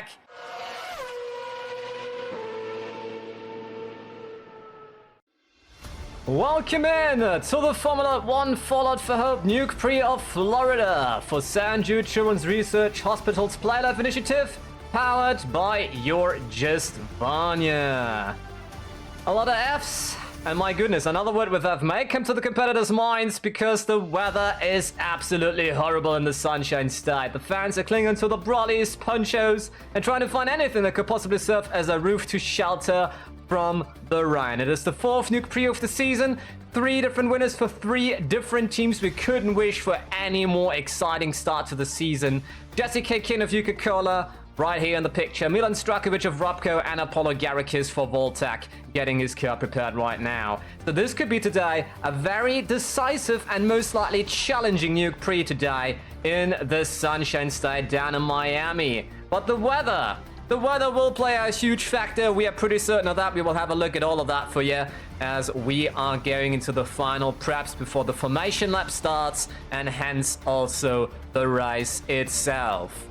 back. Welcome in to the Formula 1 Fallout for Hope Nuke Prix of Florida for St. Jude Children's Research Hospital's Play Life Initiative, powered by your JustWanya. A lot of Fs, and my goodness, another word with F may come to the competitors' minds because the weather is absolutely horrible in the Sunshine State. The fans are clinging to the brollies, ponchos, and trying to find anything that could possibly serve as a roof to shelter from the rain. It is the 4th Nuke Prix of the season. 3 different winners for 3 different teams. We couldn't wish for any more exciting start to the season. Jesse K. King of Coca-Cola, right here in the picture. Milan Strakovic of Robco and Apollo Garikis for Voltec, getting his car prepared right now. So this could be today a very decisive and most likely challenging Nuke Prix today in the Sunshine State down in Miami. But the weather will play a huge factor. We are pretty certain of that. We will have a look at all of that for you as we are going into the final preps before the formation lap starts and hence also the race itself.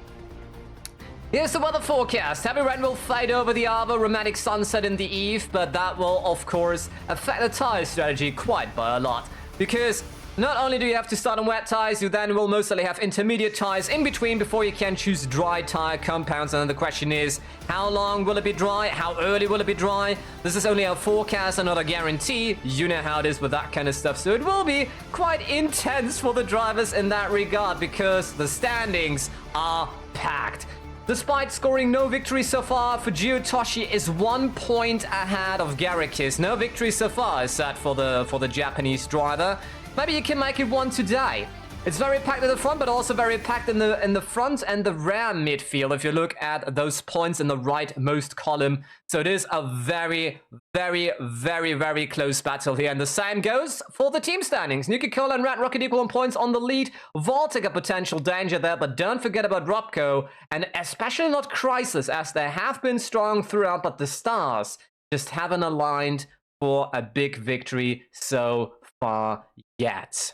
Here's the weather forecast. Heavy rain will fade over the arbor, romantic sunset in the eve, but that will, of course, affect the tire strategy quite by a lot. Because not only do you have to start on wet tires, you then will mostly have intermediate tires in between before you can choose dry tire compounds. And then the question is, how long will it be dry? How early will it be dry? This is only a forecast and not a guarantee. You know how it is with that kind of stuff. So it will be quite intense for the drivers in that regard because the standings are packed. Despite scoring no victory so far, Fujio Toshi is 1 point ahead of Garikis. No victory so far is set for the Japanese driver. Maybe you can make it one today. It's very packed at the front, but also very packed in the front and the rear midfield if you look at those points in the rightmost column. So it is a very, very, very, very close battle here. And the same goes for the team standings. Nuke-Cola and Red Rocket equal on points on the lead. Voltic a potential danger there, but don't forget about Robco. And especially not Chrysalis, as they have been strong throughout, but the stars just haven't aligned for a big victory so far yet.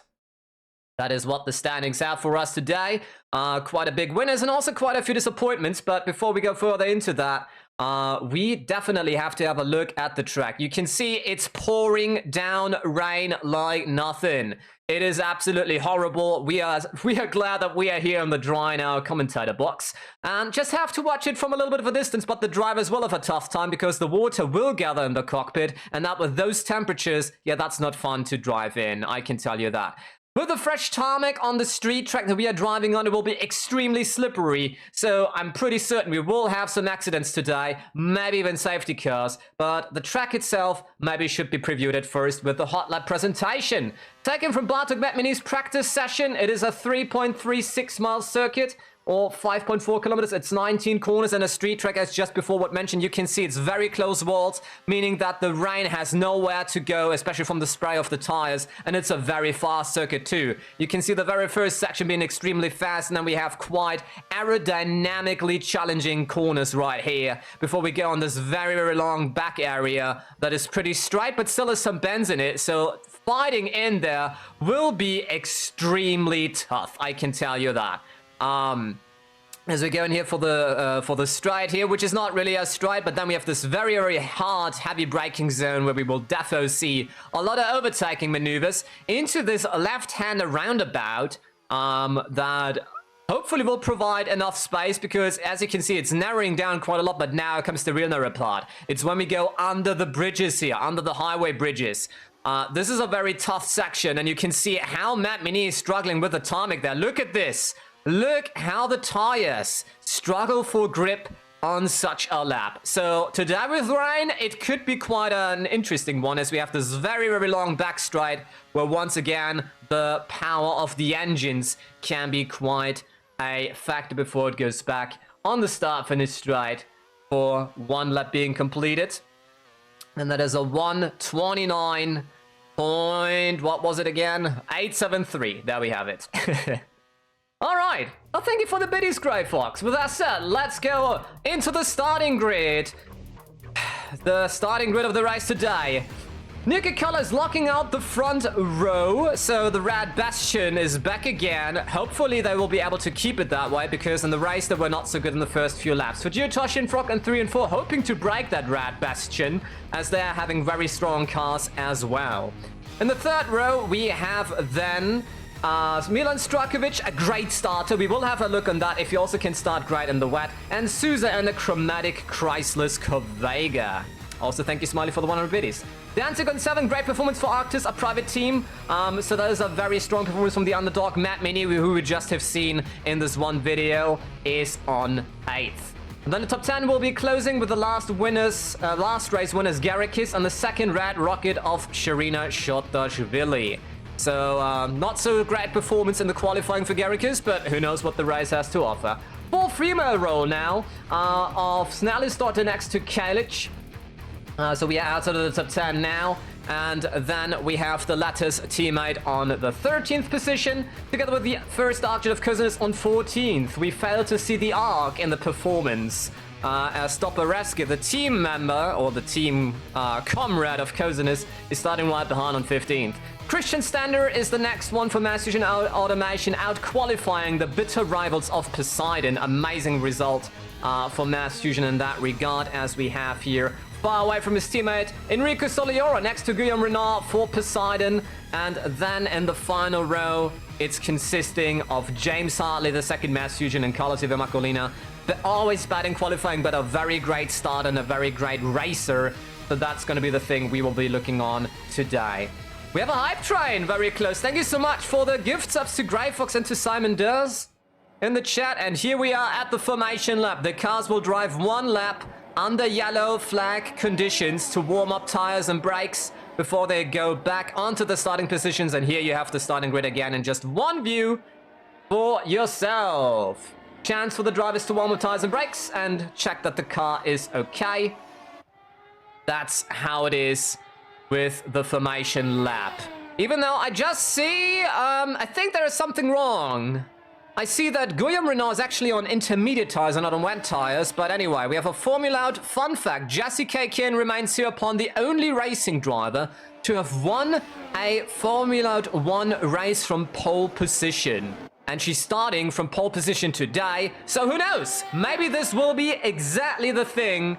That is what the standings have for us today. Quite a big winners and also quite a few disappointments. But before we go further into that, we definitely have to have a look at the track. You can see it's pouring down rain like nothing. It is absolutely horrible. We are glad that we are here in the dry in our commentator box. And just have to watch it from a little bit of a distance, but the drivers will have a tough time because the water will gather in the cockpit. And that with those temperatures, yeah, that's not fun to drive in. I can tell you that. With the fresh tarmac on the street track that we are driving on, it will be extremely slippery. So I'm pretty certain we will have some accidents today, maybe even safety cars. But the track itself maybe should be previewed at first with the hot lap presentation. Taken from Bartok Metmini's practice session, it is a 3.36 mile circuit. Or 5.4 kilometers. It's 19 corners and a street track, as just before what mentioned. You can see it's very close walls, meaning that the rain has nowhere to go, especially from the spray of the tires. And it's a very fast circuit too. You can see the very first section being extremely fast, and then we have quite aerodynamically challenging corners right here before we go on this very, very long back area that is pretty straight, but still has some bends in it. So fighting in there will be extremely tough, I can tell you that. As we go in here for the stride here, which is not really a stride, but then we have this very, very hard, heavy braking zone where we will defo see a lot of overtaking maneuvers into this left-hand roundabout that hopefully will provide enough space because, as you can see, it's narrowing down quite a lot, but now comes the real narrow part. It's when we go under the bridges here, under the highway bridges. This is a very tough section, and you can see how Matt Mini is struggling with the tarmac there. Look at this. Look how the tires struggle for grip on such a lap. So today with rain, it could be quite an interesting one as we have this very, very long backstride where once again, the power of the engines can be quite a factor before it goes back on the start-finish stride for one lap being completed. And that is a 1:29. What was it again? 873. There we have it. All right. Well, thank you for the biddies, Grey Fox. With that said, let's go into the starting grid. The starting grid of the race today. Nuke Color is locking out the front row, so the Red Bastion is back again. Hopefully they will be able to keep it that way, because in the race they were not so good in the first few laps. For Geotoshi and Frog and 3 and 4 hoping to break that Red Bastion, as they are having very strong cars as well. In the third row we have then Milan Strakovic, a great starter. We will have a look on that if he also can start great in the wet. And Souza and the Chromatic Chrysalis Corvega. Also, thank you, Smiley, for the 100 biddies. Danzig on 7, great performance for Arctis, a private team. So that is a very strong performance from the underdog. Matt Mini, who we just have seen in this one video, is on 8th. And then the top 10 will be closing with the last race winners, Garrikis, and the second Red Rocket of Sharina Shotashvili. So, not so great performance in the qualifying for Garrikis, but who knows what the race has to offer. Full female roll now of Snellis daughter next to Kalic. So we are outside of the top 10 now. And then we have the latter's teammate on the 13th position, together with the first Archer of Kozinus on 14th. We failed to see the arc in the performance. As Stopareski, the team member, or the team comrade of Kozinus, is starting right behind on 15th. Christian Stander is the next one for Mass Fusion Automation, out-qualifying the bitter rivals of Poseidon. Amazing result for Mass Fusion in that regard, as we have here, far away from his teammate, Enrico Soliora, next to Guillaume Renard for Poseidon. And then in the final row, it's consisting of James Hartley, the second Mass Fusion, and Carlos Macolina. They're always bad in qualifying, but a very great start and a very great racer. So that's going to be the thing we will be looking on today. We have a hype train very close. Thank you so much for the gift subs to Grey Fox and to Simon Durs in the chat. And here we are at the formation lap. The cars will drive one lap under yellow flag conditions to warm up tires and brakes before they go back onto the starting positions. And here you have the starting grid again in just one view for yourself. Chance for the drivers to warm up tires and brakes and check that the car is okay. That's how it is with the formation lap. Even though I just see, I think there is something wrong. I see that Guillaume Renard is actually on intermediate tires and not on wet tires. But anyway, we have a Formulout fun fact. Jessie Kakin remains hereupon the only racing driver to have won a Formulout 1 race from pole position. And she's starting from pole position today. So who knows? Maybe this will be exactly the thing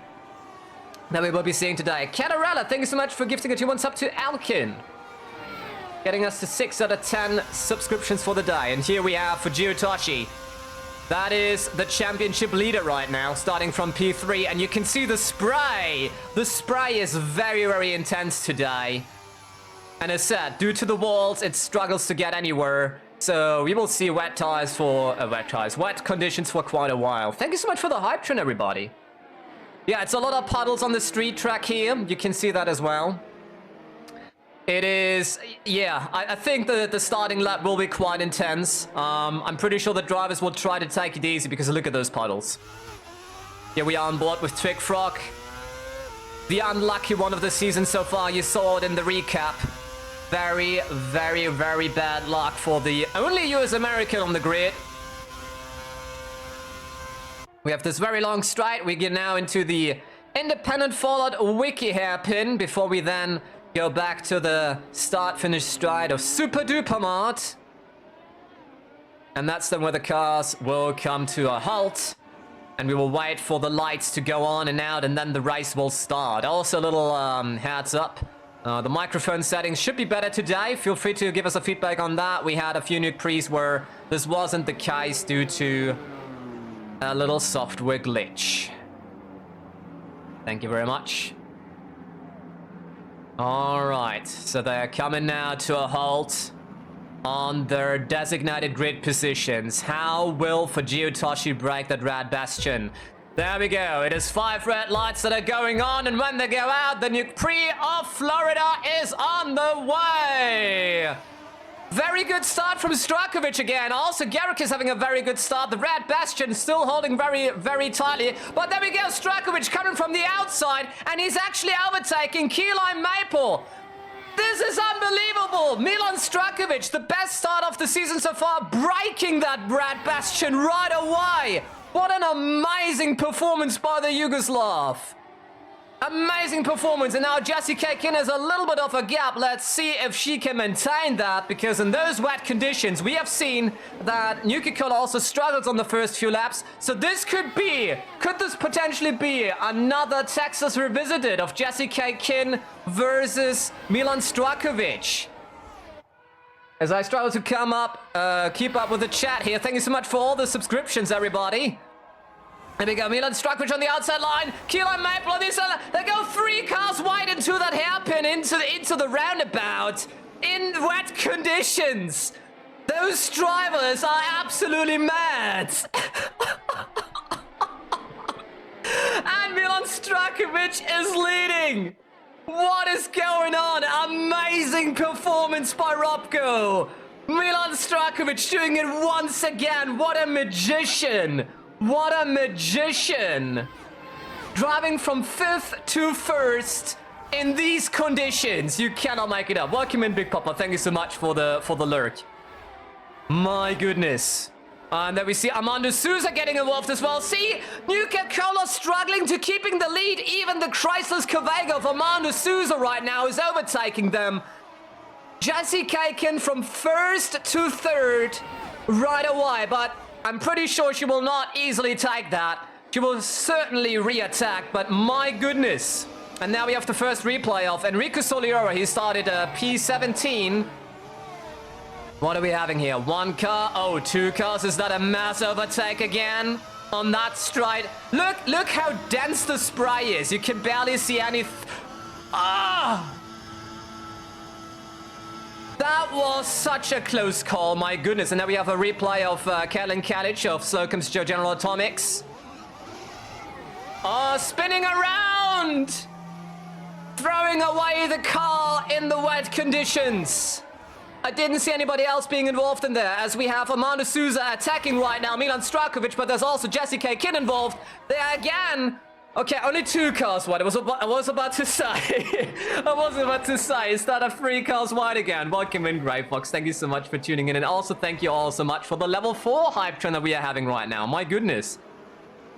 that we will be seeing today. Catarella, thank you so much for gifting a 2-1 sub to Alkin. Getting us to 6 out of 10 subscriptions for the day. And here we have for Geotoshi. That is the championship leader right now, starting from P3. And you can see the spray. The spray is very, very intense today. And as said, due to the walls, it struggles to get anywhere. So we will see wet conditions for quite a while. Thank you so much for the hype train, everybody. Yeah, it's a lot of puddles on the street track here. You can see that as well. It is, yeah, I think the starting lap will be quite intense. I'm pretty sure the drivers will try to take it easy because look at those puddles. Here we are on board with Twig Frog. The unlucky one of the season so far. You saw it in the recap. Very, very, very bad luck for the only US American on the grid. We have this very long straight. We get now into the independent Fallout wiki hairpin before we then go back to the start-finish stride of Super Duper Mart. And that's then where the cars will come to a halt. And we will wait for the lights to go on and out, and then the race will start. Also a little heads up. The microphone settings should be better today. Feel free to give us a feedback on that. We had a few Nuke Prix where this wasn't the case due to a little software glitch. Thank you very much. Alright, so they're coming now to a halt on their designated grid positions. How will for Geotoshi break that Red Bastion? There we go. It is 5 red lights that are going on, and when they go out, the Nuke Prix of Florida is on the way. Very good start from Strakovic again. Also, Garrick is having a very good start. The Red Bastion still holding very, very tightly. But there we go, Strakovic coming from the outside, and he's actually overtaking Keyline Maple. This is unbelievable. Milan Strakovic, the best start of the season so far, breaking that Red Bastion right away. What an amazing performance by the Yugoslav. Amazing performance, and now Jessie Kin has a little bit of a gap. Let's see if she can maintain that, because in those wet conditions, we have seen that Nuke also struggles on the first few laps. So this could this potentially be another Texas Revisited of Jessie Kin versus Milan Strakovic? As I struggle to keep up with the chat here. Thank you so much for all the subscriptions, everybody. There we go, Milan Strakovic on the outside line. Kilo Maple on the inside line. They go 3 cars wide into that hairpin, into the roundabout, in wet conditions. Those drivers are absolutely mad. And Milan Strakovic is leading. What is going on? Amazing performance by Robko. Milan Strakovic doing it once again. What a magician. What a magician! Driving from 5th to 1st in these conditions. You cannot make it up. Welcome in, Big Papa. Thank you so much for the lurk. My goodness. And then we see Armando Souza getting involved as well. See, Nuke Cola struggling to keeping the lead. Even the Chrysler's Cavega of Armando Souza right now is overtaking them. Jessie Kin from 1st to 3rd right away, but I'm pretty sure she will not easily take that. She will certainly re-attack, but my goodness. And now we have the first replay of Enrico Soliora. He started P17. What are we having here? 1 car? Oh, 2 cars. Is that a mass overtake again? On that stride. Look how dense the spray is. You can barely see any... That was such a close call, my goodness. And now we have a replay of Kellen Kalic of Slocum's General Atomics. Oh, spinning around! Throwing away the car in the wet conditions. I didn't see anybody else being involved in there, as we have Armando Souza attacking right now, Milan Strakovic, but there's also Jessie Kin involved. There again. Okay, only 2 cars wide. I was about to say. Is that a 3 cars wide again? Welcome in, Grey Fox. Thank you so much for tuning in. And also thank you all so much for the level 4 hype train that we are having right now. My goodness.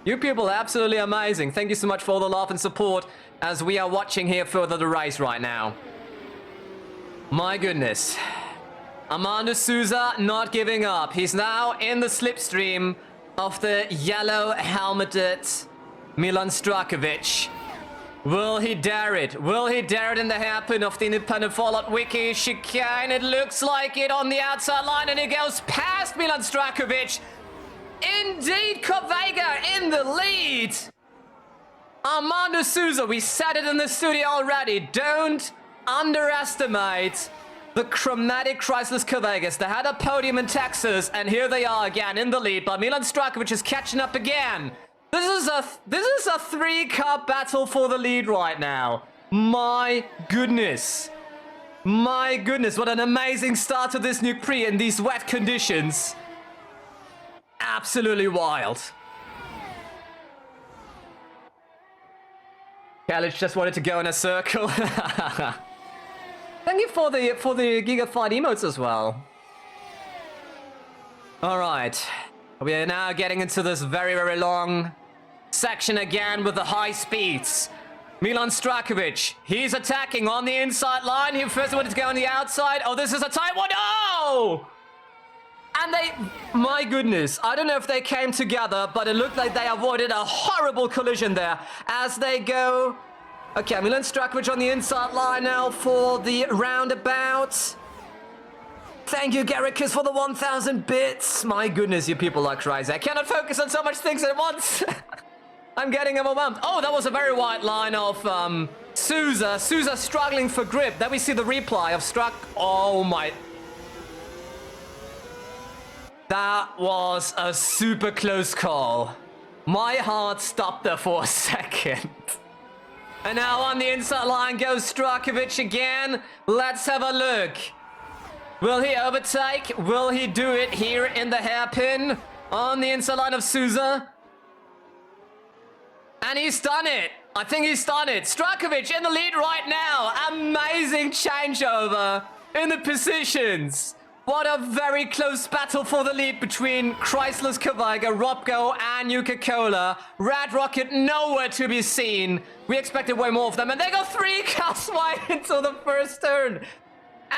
You people are absolutely amazing. Thank you so much for all the love and support as we are watching here further the race right now. My goodness. Armando Souza not giving up. He's now in the slipstream of the yellow helmeted Milan Strakovic. Will he dare it? Will he dare it in the hairpin of the independent Fallout Wiki chicane? It looks like it on the outside line, and he goes past Milan Strakovic. Indeed, Cavega in the lead. Armando Souza, we said it in the studio already. Don't underestimate the chromatic Chrysler's Cavegas. They had a podium in Texas, and here they are again in the lead. But Milan Strakovic is catching up again. This is a 3-car battle for the lead right now. My goodness. My goodness, what an amazing start to this Nuke Prix in these wet conditions. Absolutely wild. Kalic just wanted to go in a circle. Thank you for the Gigafight emotes as well. Alright. We are now getting into this very, very long section again with the high speeds. Milan Strakovic, he's attacking on the inside line. He first wanted to go on the outside. Oh, this is a tight one. Oh! And my goodness, I don't know if they came together, but it looked like they avoided a horrible collision there as they go. Okay, Milan Strakovic on the inside line now for the roundabout. Thank you, Garricus, for the 1,000 bits. My goodness, you people are crazy. I cannot focus on so much things at once. I'm getting overwhelmed. Oh, that was a very wide line of Souza. Souza struggling for grip. Then we see the replay of Struck. Oh my. That was a super close call. My heart stopped there for a second. And now on the inside line goes Strakovic again. Let's have a look. Will he overtake? Will he do it here in the hairpin? On the inside line of Souza. And he's done it. I think he's done it. Strakovic in the lead right now. Amazing changeover in the positions. What a very close battle for the lead between Chrysler's Kavaiga, Robco, and Nuka-Cola. Red Rocket nowhere to be seen. We expected way more of them, and they go 3 cars wide into the first turn.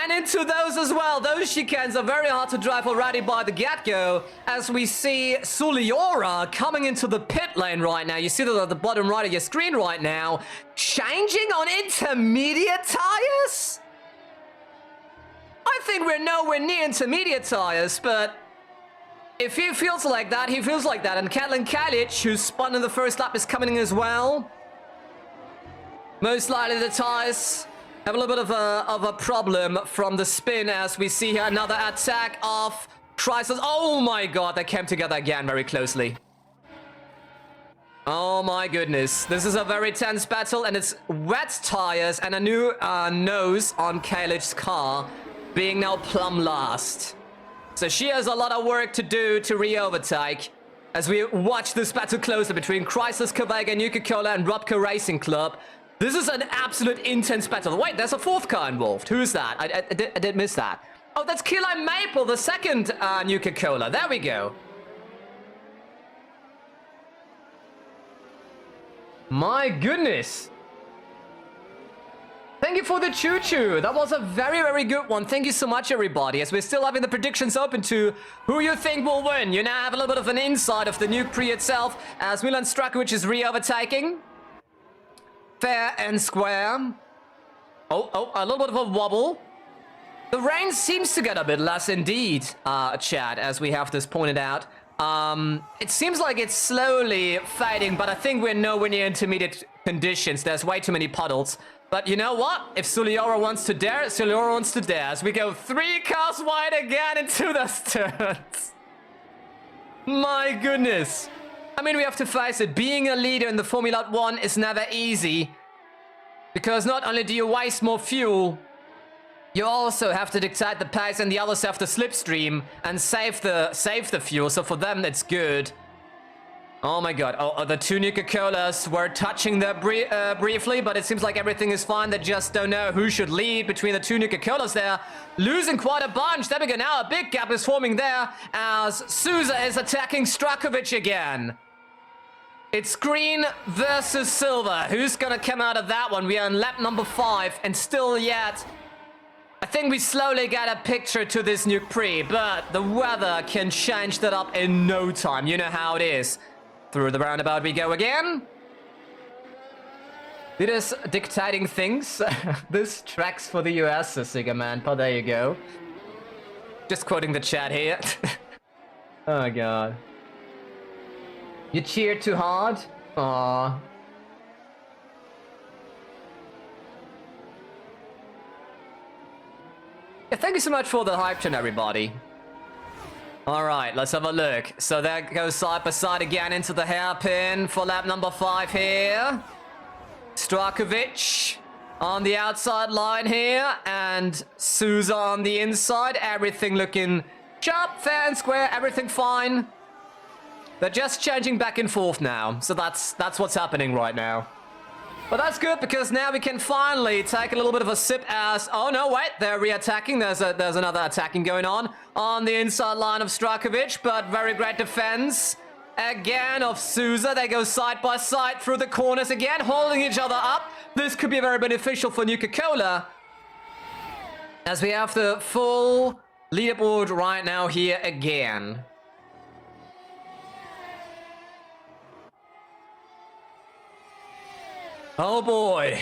And into those as well. Those chicanes are very hard to drive already by the get-go, as we see Suliora coming into the pit lane right now. You see that at the bottom right of your screen right now. Changing on intermediate tires? I think we're nowhere near intermediate tires, but if he feels like that, he feels like that. And Katlin Kalic, who spun in the first lap, is coming in as well. Most likely the tires have a little bit of a problem from the spin, as we see here another attack of Chrysler's. Oh my god, they came together again very closely. Oh my goodness. This is a very tense battle, and it's wet tires and a new nose on Kalic's car, being now plumb last. So she has a lot of work to do to re-overtake as we watch this battle closer between Chrysler's Kavaiga, Nuka-Cola, and Robco Racing Club. This is an absolute intense battle. Wait, there's a 4th car involved. Who's that? I did miss that. Oh, that's Key Lime Maple, the second Nuka-Cola. There we go. My goodness. Thank you for the choo-choo. That was a very, very good one. Thank you so much, everybody. As we're still having the predictions open to who you think will win. You now have a little bit of an insight of the Nuke Prix itself, as Milan Strakovic is re-overtaking. Fair and square. Oh, a little bit of a wobble. The rain seems to get a bit less indeed, Chad, as we have this pointed out. It seems like it's slowly fading, but I think we're nowhere near intermediate conditions. There's way too many puddles. But you know what? If Suliora wants to dare, Suliora wants to dare. As we go 3 cars wide again into the turns. My goodness. I mean, we have to face it. Being a leader in the Formula 1 is never easy. Because not only do you waste more fuel, you also have to dictate the pace, and the others have to slipstream and save the fuel. So for them, it's good. Oh my god. Oh, the 2 Nuka-Colas were touching there briefly, but it seems like everything is fine. They just don't know who should lead between the 2 Nuka-Colas there. Losing quite a bunch. There we go. Now a big gap is forming there as Souza is attacking Strakovic again. It's green versus silver. Who's gonna come out of that one? We are on lap number 5, and still yet, I think we slowly get a picture to this Nuke Prix, but the weather can change that up in no time. You know how it is. Through the roundabout we go again. It is dictating things. This tracks for the US, Sigga man, but there you go. Just quoting the chat here. Oh god. You cheered too hard? Aww. Yeah, thank you so much for the hype train, everybody. Alright, let's have a look. So that goes side by side again into the hairpin for lap number 5 here. Strakovic on the outside line here, and Souza on the inside. Everything looking sharp, fair and square, everything fine. They're just changing back and forth now, so that's what's happening right now. But that's good, because now we can finally take a little bit of a sip as... Oh no, wait, they're re-attacking. There's another attacking going on the inside line of Strakovic, but very great defense. Again of Souza. They go side by side through the corners again, holding each other up. This could be very beneficial for Nuka-Cola, as we have the full leaderboard right now here again. Oh boy.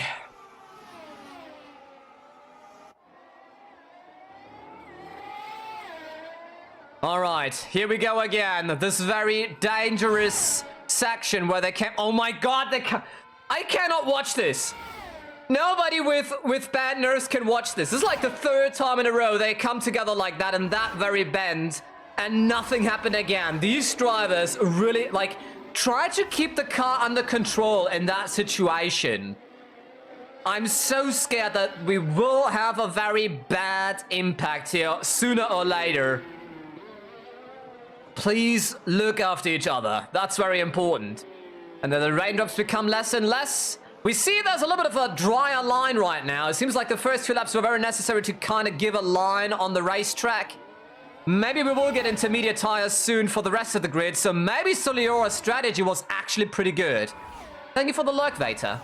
All right, here we go again. This very dangerous section where they can... Oh my god, I cannot watch this. Nobody with bad nerves can watch this. This is like the 3rd time in a row they come together like that in that very bend, and nothing happened again. These drivers really, like... Try to keep the car under control in that situation. I'm so scared that we will have a very bad impact here sooner or later. Please look after each other. That's very important. And then the raindrops become less and less. We see there's a little bit of a drier line right now. It seems like the first 2 laps were very necessary to kind of give a line on the racetrack. Maybe we will get intermediate tires soon for the rest of the grid, so maybe Soliora's strategy was actually pretty good. Thank you for the lurk, Vader.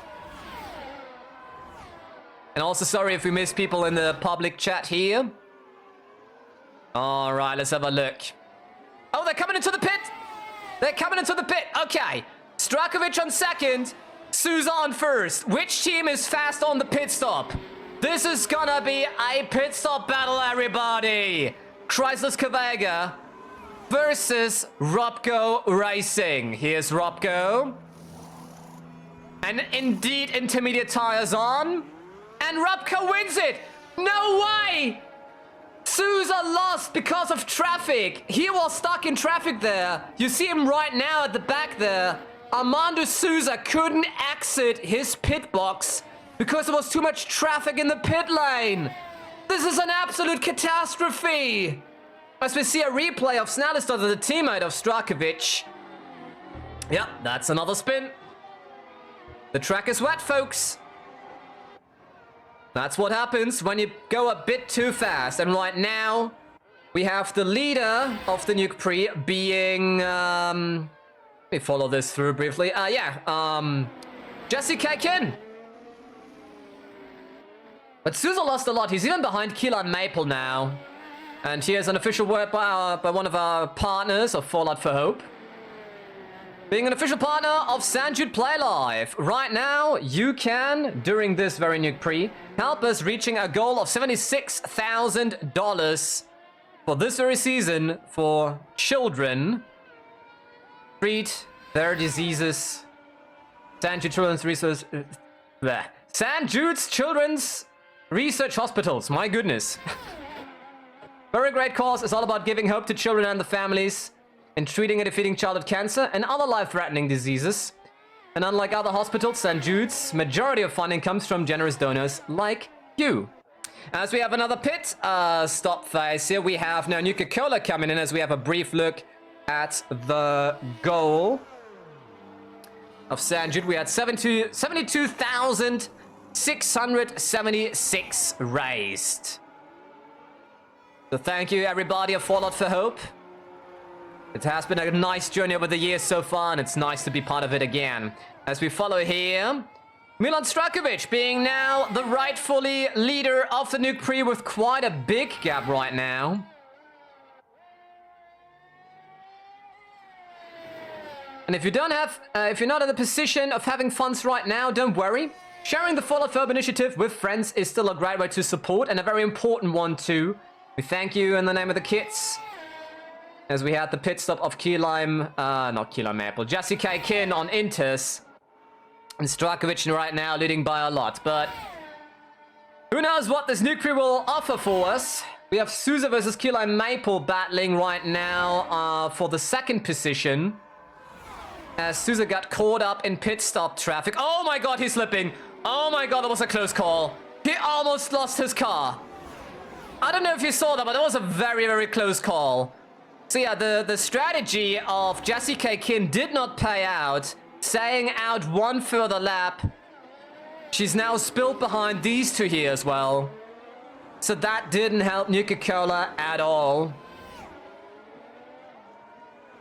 And also sorry if we missed people in the public chat here. Alright, let's have a look. Oh, they're coming into the pit! They're coming into the pit! Okay. Strakovic on second, Souza on first. Which team is fast on the pit stop? This is gonna be a pit stop battle, everybody! Chrysler's Kavega versus Robco Racing. Here's Robco. And indeed, intermediate tires on. And Robco wins it! No way! Souza lost because of traffic. He was stuck in traffic there. You see him right now at the back there. Armando Souza couldn't exit his pit box because there was too much traffic in the pit lane. This is an absolute catastrophe. As we see a replay of Snellistad, the teammate of Strakovic. Yep, that's another spin. The track is wet, folks. That's what happens when you go a bit too fast. And right now, we have the leader of the Nuke Prix being... let me follow this through briefly. Jesse Kakin. But Souza lost a lot. He's even behind Kila Maple now. And here's an official word by one of our partners of Fallout for Hope. Being an official partner of St. Jude Play Live. Right now, you can, during this very Nuke Prix, help us reaching a goal of $76,000 for this very season for children. Treat their diseases. St. Jude Children's Research... St. Jude's Children's Research Hospitals. My goodness. Very great cause. It's all about giving hope to children and the families in treating and defeating childhood cancer and other life-threatening diseases. And unlike other hospitals, St. Jude's majority of funding comes from generous donors like you. As we have another pit stop phase here, we have now Nuke Cola coming in as we have a brief look at the goal of St. Jude. We had 72,676 raised. So thank you everybody of Fallout for Hope. It has been a nice journey over the years so far, and it's nice to be part of it again. As we follow here, Milan Strakovic being now the rightfully leader of the Nuke Prix with quite a big gap right now. And if you don't have, if you're not in the position of having funds right now, don't worry. Sharing the Fallout for Hope initiative with friends is still a great way to support, and a very important one too. We thank you in the name of the kids. As we had the pit stop of not Key Lime Maple, Jesse K. Kin on Inters. And Strakovic right now leading by a lot, but who knows what this Nuke Prix will offer for us. We have Souza versus Key Lime Maple battling right now for the second position. As Souza got caught up in pit stop traffic. Oh my god, he's slipping. Oh my god, that was a close call. He almost lost his car. I don't know if you saw that, but that was a very, very close call. So yeah, the strategy of Jesse K. Kin did not pay out, saying out one further lap. She's now spilled behind these two here as well. So that didn't help Nuka-Cola at all.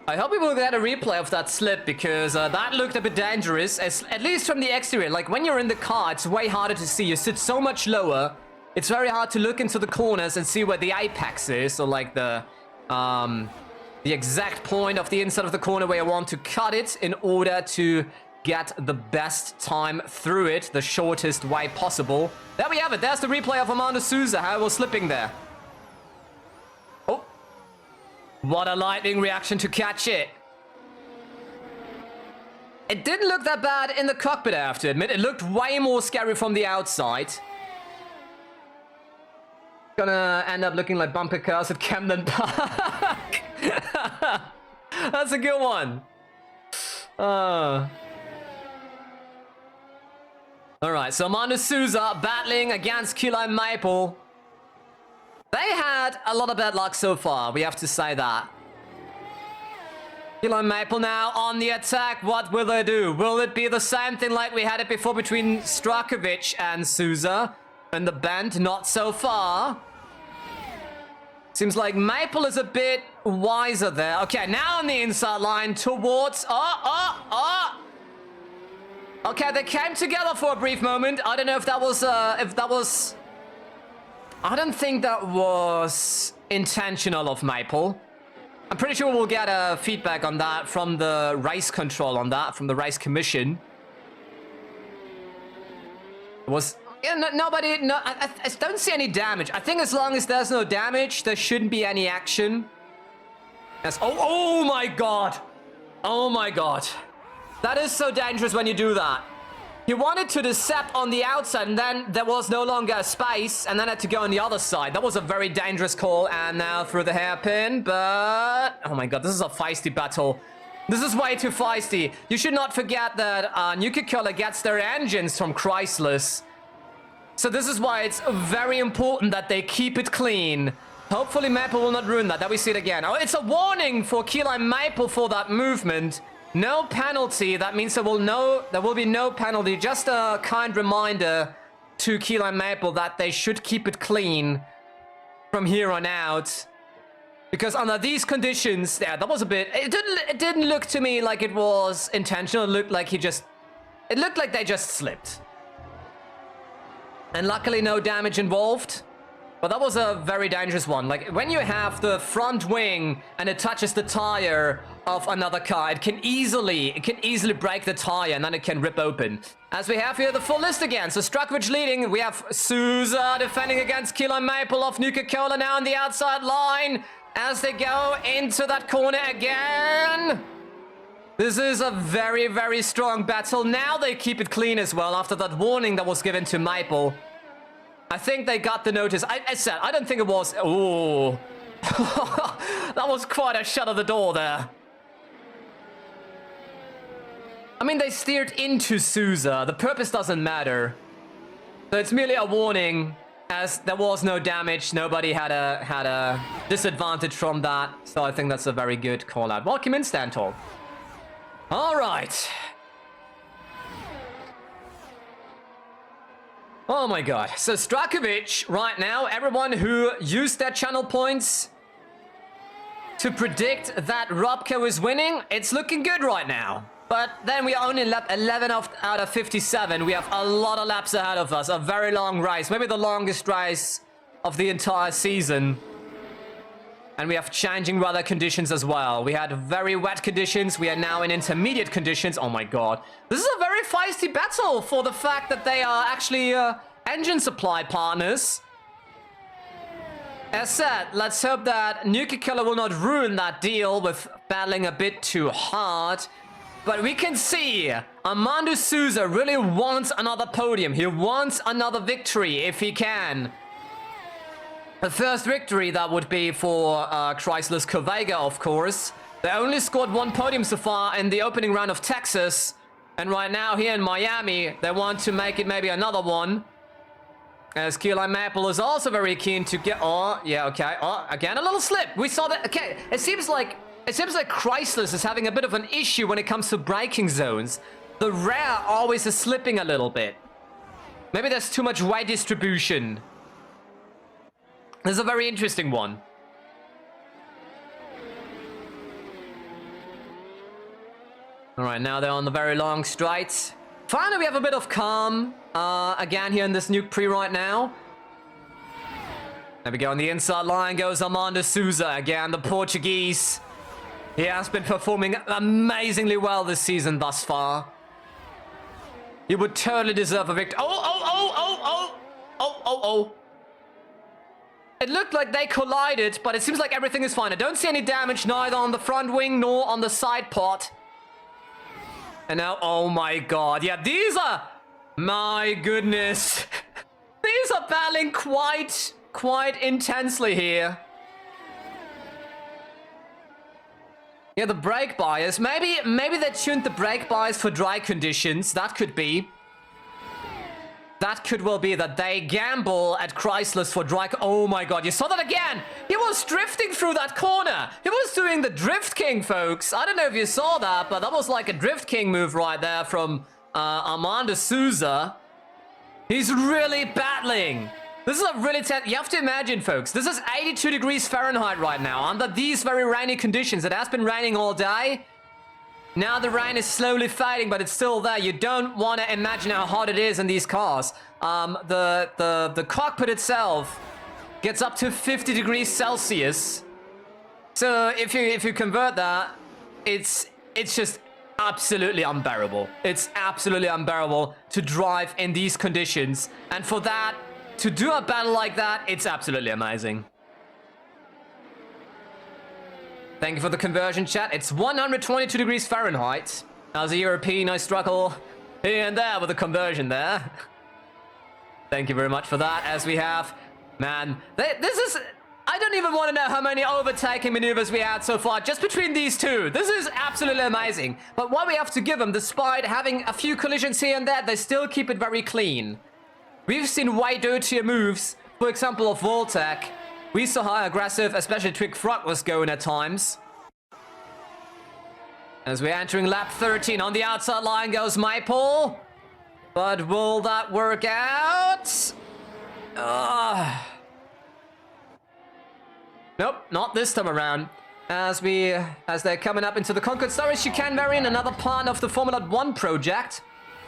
I hope we will get a replay of that slip, because that looked a bit dangerous, at least from the exterior. Like, when you're in the car, it's way harder to see. You sit so much lower. It's very hard to look into the corners and see where the apex is, or like the exact point of the inside of the corner where you want to cut it in order to get the best time through it, the shortest way possible. There we have it. There's the replay of Armando Souza, how he was slipping there. Oh, what a lightning reaction to catch it. It didn't look that bad in the cockpit, I have to admit. It looked way more scary from the outside. Gonna end up looking like bumper cars at Camden Park. That's a good one. Alright, so Armando Souza battling against Key Lime Maple. They had a lot of bad luck so far, we have to say that. Key Lime Maple now on the attack. What will they do? Will it be the same thing like we had it before between Strakovic and Souza? And the bend, not so far. Seems like Maple is a bit wiser there. Okay, now on the inside line towards... Okay, they came together for a brief moment. I don't know if that was... I don't think that was intentional of Maple. I'm pretty sure we'll get a feedback on that from the race control on that, from the race commission. It was... Yeah, nobody... No, I don't see any damage. I think as long as there's no damage, there shouldn't be any action. Yes. Oh my god! Oh my god. That is so dangerous when you do that. He wanted to decept on the outside, and then there was no longer a space, and then had to go on the other side. That was a very dangerous call, and now through the hairpin, but... Oh my god, this is a feisty battle. This is way too feisty. You should not forget that Nuke gets their engines from Chrysler's. So this is why it's very important that they keep it clean. Hopefully Maple will not ruin that. That we see it again. Oh, it's a warning for Key Lime Maple for that movement. No penalty. That means there will be no penalty. Just a kind reminder to Key Lime Maple that they should keep it clean from here on out. Because under these conditions, yeah, that was a bit... It didn't look to me like it was intentional. It looked like it looked like they just slipped. And luckily no damage involved. But that was a very dangerous one. Like, when you have the front wing and it touches the tire of another car, it can easily break the tire and then it can rip open. As we have here the full list again. So Strukovic leading. We have Souza defending against Key Lime Maple of Nuke now on the outside line as they go into that corner again. This is a very, very strong battle. Now they keep it clean as well after that warning that was given to Maple. I think they got the notice. I said, I don't think it was... Oh. That was quite a shut of the door there. I mean, they steered into Souza. The purpose doesn't matter. So it's merely a warning, as there was no damage. Nobody had a disadvantage from that. So I think that's a very good call out. Welcome in, Stantol. All right. Oh my god. So Strukovic, right now, everyone who used their channel points to predict that Robco is winning, it's looking good right now. But then we are only lap 11 out of 57. We have a lot of laps ahead of us. A very long race. Maybe the longest race of the entire season. And we have changing weather conditions as well. We had very wet conditions. We are now in intermediate conditions. Oh my god. This is a very feisty battle for the fact that they are actually engine supply partners. As said, let's hope that Nuke will not ruin that deal with battling a bit too hard. But we can see Armando Souza really wants another podium. He wants another victory if he can. The first victory, that would be for Chrysler's Corvega, of course. They only scored one podium so far in the opening round of Texas. And right now, here in Miami, they want to make it maybe another one. As Key Lime Maple is also very keen to get... Oh, yeah, okay. Oh, again, a little slip. We saw that... Okay, it seems like Chrysler's is having a bit of an issue when it comes to braking zones. The rear always is slipping a little bit. Maybe there's too much weight distribution. This is a very interesting one. All right, now they're on the very long straight. Finally, we have a bit of calm again here in this Nuke Prix right now. There we go. On the inside line goes Armando Souza. Again, the Portuguese. He has been performing amazingly well this season thus far. He would totally deserve a victory. Oh. It looked like they collided, but it seems like everything is fine. I don't see any damage, neither on the front wing nor on the side pot. And now, oh my god. Yeah, these are... My goodness. These are battling quite intensely here. Yeah, the brake bias. Maybe they tuned the brake bias for dry conditions. That could be. That could well be that they gamble at Chrysler's for dry... Oh my god, you saw that again! He was drifting through that corner! He was doing the Drift King, folks! I don't know if you saw that, but that was like a Drift King move right there from Armando Souza. He's really battling! This is a really you have to imagine, folks, this is 82 degrees Fahrenheit right now, under these very rainy conditions. It has been raining all day. Now the rain is slowly fading, but it's still there. You don't want to imagine how hot it is in these cars. The cockpit itself gets up to 50 degrees Celsius. So if you convert that, it's just absolutely unbearable. It's absolutely unbearable to drive in these conditions. And for that, to do a battle like that, it's absolutely amazing. Thank you for the conversion, chat. It's 122 degrees Fahrenheit. As a European, I struggle here and there with the conversion there. Thank you very much for that, as we have... Man, this is... I don't even want to know how many overtaking maneuvers we had so far, just between these two. This is absolutely amazing. But what we have to give them, despite having a few collisions here and there, they still keep it very clean. We've seen way dirtier moves, for example, of Voltec. We saw how aggressive, especially Twig Frog was going at times. As we're entering lap 13, on the outside line goes Maple. But will that work out? Nope, not this time around. As they're coming up into the Concord Story Chicane, another part of the Formula 1 project.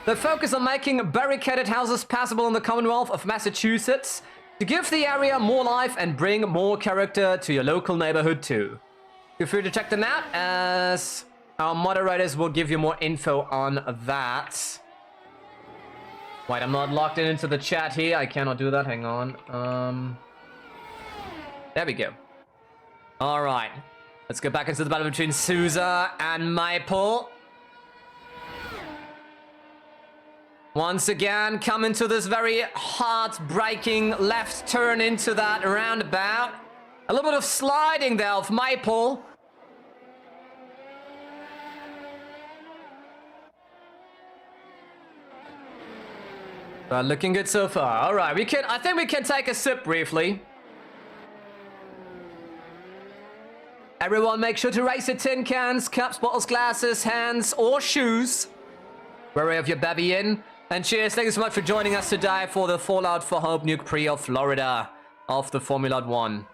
They focus on making barricaded houses passable in the Commonwealth of Massachusetts to give the area more life and bring more character to your local neighborhood too. Feel free to check them out, as our moderators will give you more info on that. Wait, I'm not logged into the chat here. I cannot do that. Hang on. There we go. All right. Let's go back into the battle between Sousa and Maple. Once again, come into this very heart-breaking left turn into that roundabout. A little bit of sliding there of Maple. But looking good so far. All right, I think we can take a sip briefly. Everyone, make sure to raise your tin cans, cups, bottles, glasses, hands, or shoes. Wherever you have your bevy in. And cheers, thank you so much for joining us today for the Fallout for Hope Nuke Prix of Florida of the Formula 1.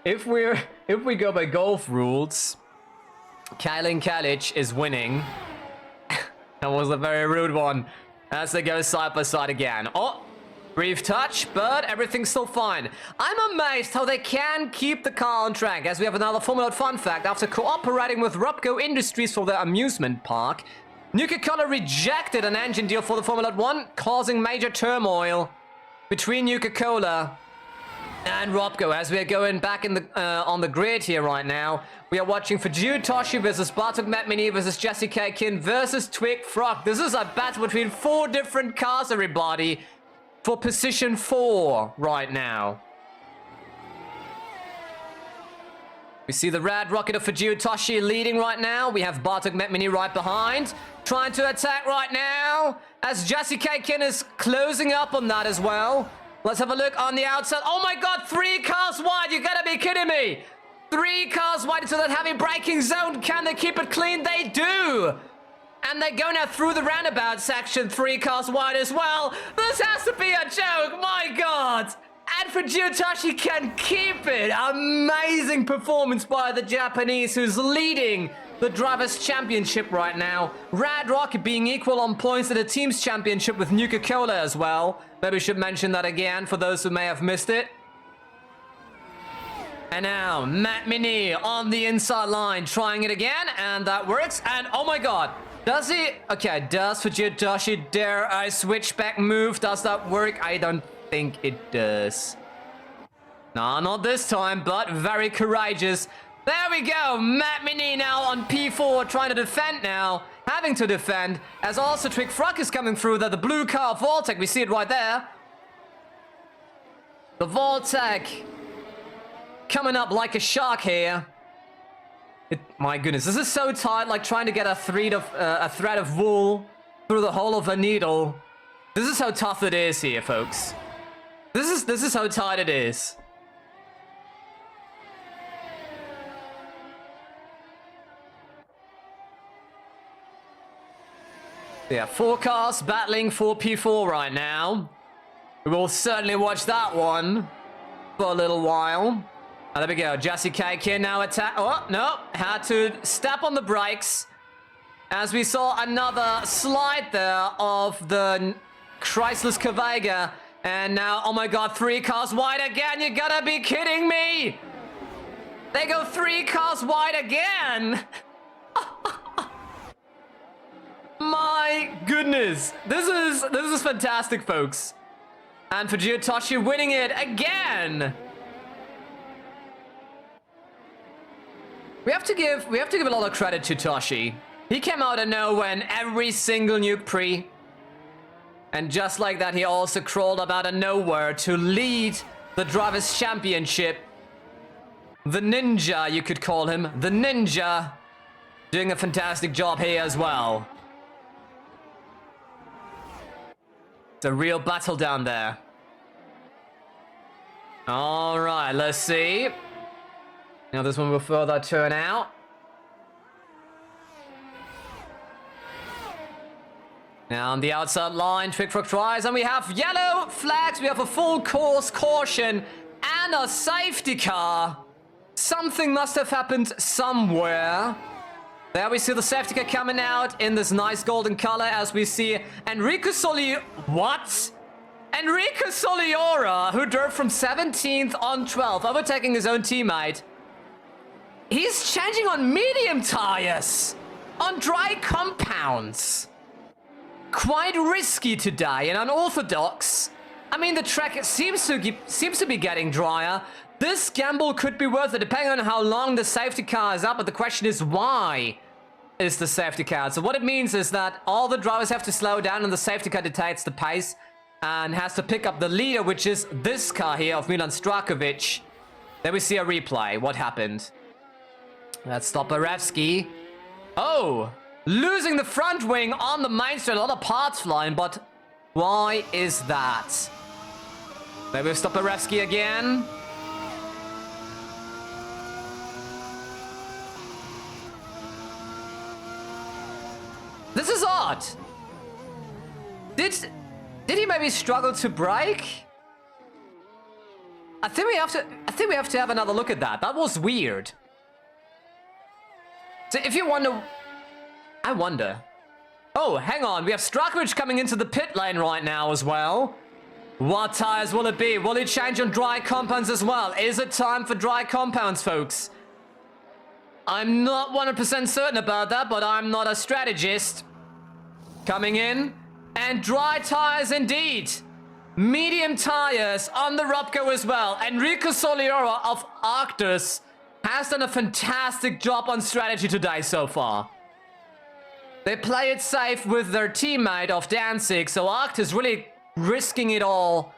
If we go by golf rules, Kylin Kalic is winning. That was a very rude one. As they go side by side again. Oh, brief touch, but everything's still fine. I'm amazed how they can keep the car on track, as we have another Formula 1 fun fact. After cooperating with Robco Industries for their amusement park, Nuke Prix rejected an engine deal for the Formula 1, causing major turmoil between Nuke Prix and Robco. As we are going back in the on the grid here right now, we are watching for Toshi versus Bartok Metmini versus Jesse Kakin versus Twig Frog. This is a battle between 4 different cars, everybody, for position 4 right now. We see the red rocket of Fujio Toshi leading right now. We have Bartok Metmini right behind, trying to attack right now, as Jesse Kakin is closing up on that as well. Let's have a look on the outside. Oh my god, 3 cars wide. You gotta be kidding me. 3 cars wide into that heavy braking zone. Can they keep it clean? They do. And they go now through the roundabout section, 3 cars wide as well. This has to be a joke. My god. And Fujiotashi can keep it. Amazing performance by the Japanese, who's leading the Drivers' Championship right now. Red Rocket being equal on points to the Teams Championship with Nuke Prix as well. Maybe we should mention that again for those who may have missed it. And now, Matt Mini on the inside line, trying it again, and that works. And oh my god, does he? Okay, does Fujiotashi dare a switchback move? Does that work? I don't think it does. No, not this time, but very courageous. There we go, Matt Mini now on P4, trying to defend now. Having to defend, as also Twig Frog is coming through there. The blue car, Voltec, we see it right there. The Voltec coming up like a shark here. My goodness, this is so tight, like trying to get a thread of wool through the hole of a needle. This is how tough it is here, folks. This is how tight it is. Yeah, 4 cars battling for P4 right now. We will certainly watch that one for a little while. Oh, there we go. Jesse K can now attack. Oh, no. Had to step on the brakes. As we saw another slide there of the Chrysler Cavega. And now, oh my god, 3 cars wide again. You gotta be kidding me. They go 3 cars wide again. My goodness. This is fantastic, folks. And for Toshi winning it again. We have to give a lot of credit to Toshi. He came out of nowhere in every single Nuke Prix. And just like that, he also crawled up out of nowhere to lead the Drivers' Championship. The Ninja, you could call him. The Ninja. Doing a fantastic job here as well. It's a real battle down there. Alright, let's see. Now this one will further turn out. Now on the outside line, Trick Frog tries, and we have yellow flags. We have a full course caution and a safety car. Something must have happened somewhere. There we see the safety car coming out in this nice golden color as we see Enrico Soliora, who drove from 17th on 12th, overtaking his own teammate. He's changing on medium tires, on dry compounds. Quite risky today and unorthodox. I mean, the track seems to be getting drier. This gamble could be worth it, depending on how long the safety car is up, but the question is why is the safety car? So what it means is that all the drivers have to slow down and the safety car dictates the pace and has to pick up the leader, which is this car here of Milan Strakovic. Then we see a replay. What happened? Let's stop Barevsky. Oh, losing the front wing on the main straight, a lot of parts flying, but why is that? Maybe we'll stop Barevsky again. This is odd. Did he maybe struggle to brake? I think we have to have another look at that. That was weird. So if you wonder, I wonder. Oh, hang on. We have Strakovic coming into the pit lane right now as well. What tires will it be? Will he change on dry compounds as well? Is it time for dry compounds, folks? I'm not 100% certain about that, but I'm not a strategist. Coming in. And dry tires indeed. Medium tires on the Robco as well. Enrico Soliora of Arctus has done a fantastic job on strategy today so far. They play it safe with their teammate of Danzig, so Arctus really risking it all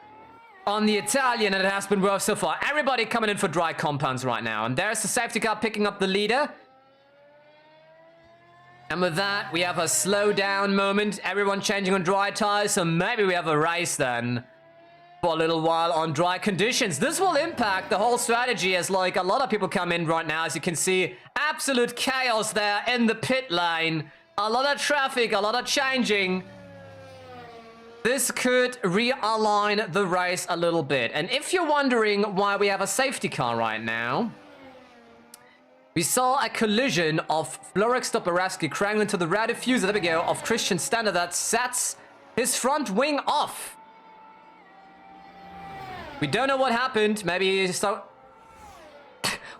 on the Italian, and it has been worth so far. Everybody coming in for dry compounds right now. And there's the safety car picking up the leader. And with that, we have a slow down moment. Everyone changing on dry tires, so maybe we have a race then for a little while on dry conditions. This will impact the whole strategy as like a lot of people come in right now. As you can see, absolute chaos there in the pit lane. A lot of traffic, a lot of changing. This could realign the race a little bit. And if you're wondering why we have a safety car right now, we saw a collision of Florek Stoparavsky crashing into the rear diffuser, there we go, of Christian Standard that sets his front wing off. We don't know what happened. Maybe so.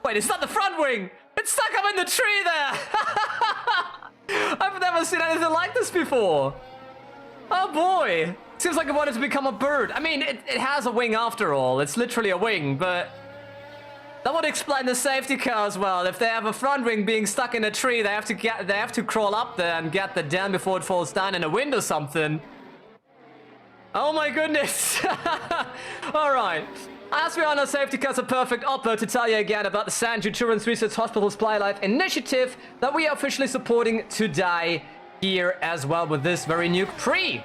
Wait, it's not the front wing. It's stuck up in the tree there. I've never seen anything like this before. Oh boy. Seems like it wanted to become a bird. I mean, it has a wing after all. It's literally a wing, but that would explain the safety car as well. If they have a front wing being stuck in a tree, they have to crawl up there and get the down before it falls down in a wind or something. Oh my goodness. All right. As we are on safety cars, a perfect upload to tell you again about the St. Jude Children's Research Hospital's Play Life initiative that we are officially supporting today here as well with this very Nuke Prix.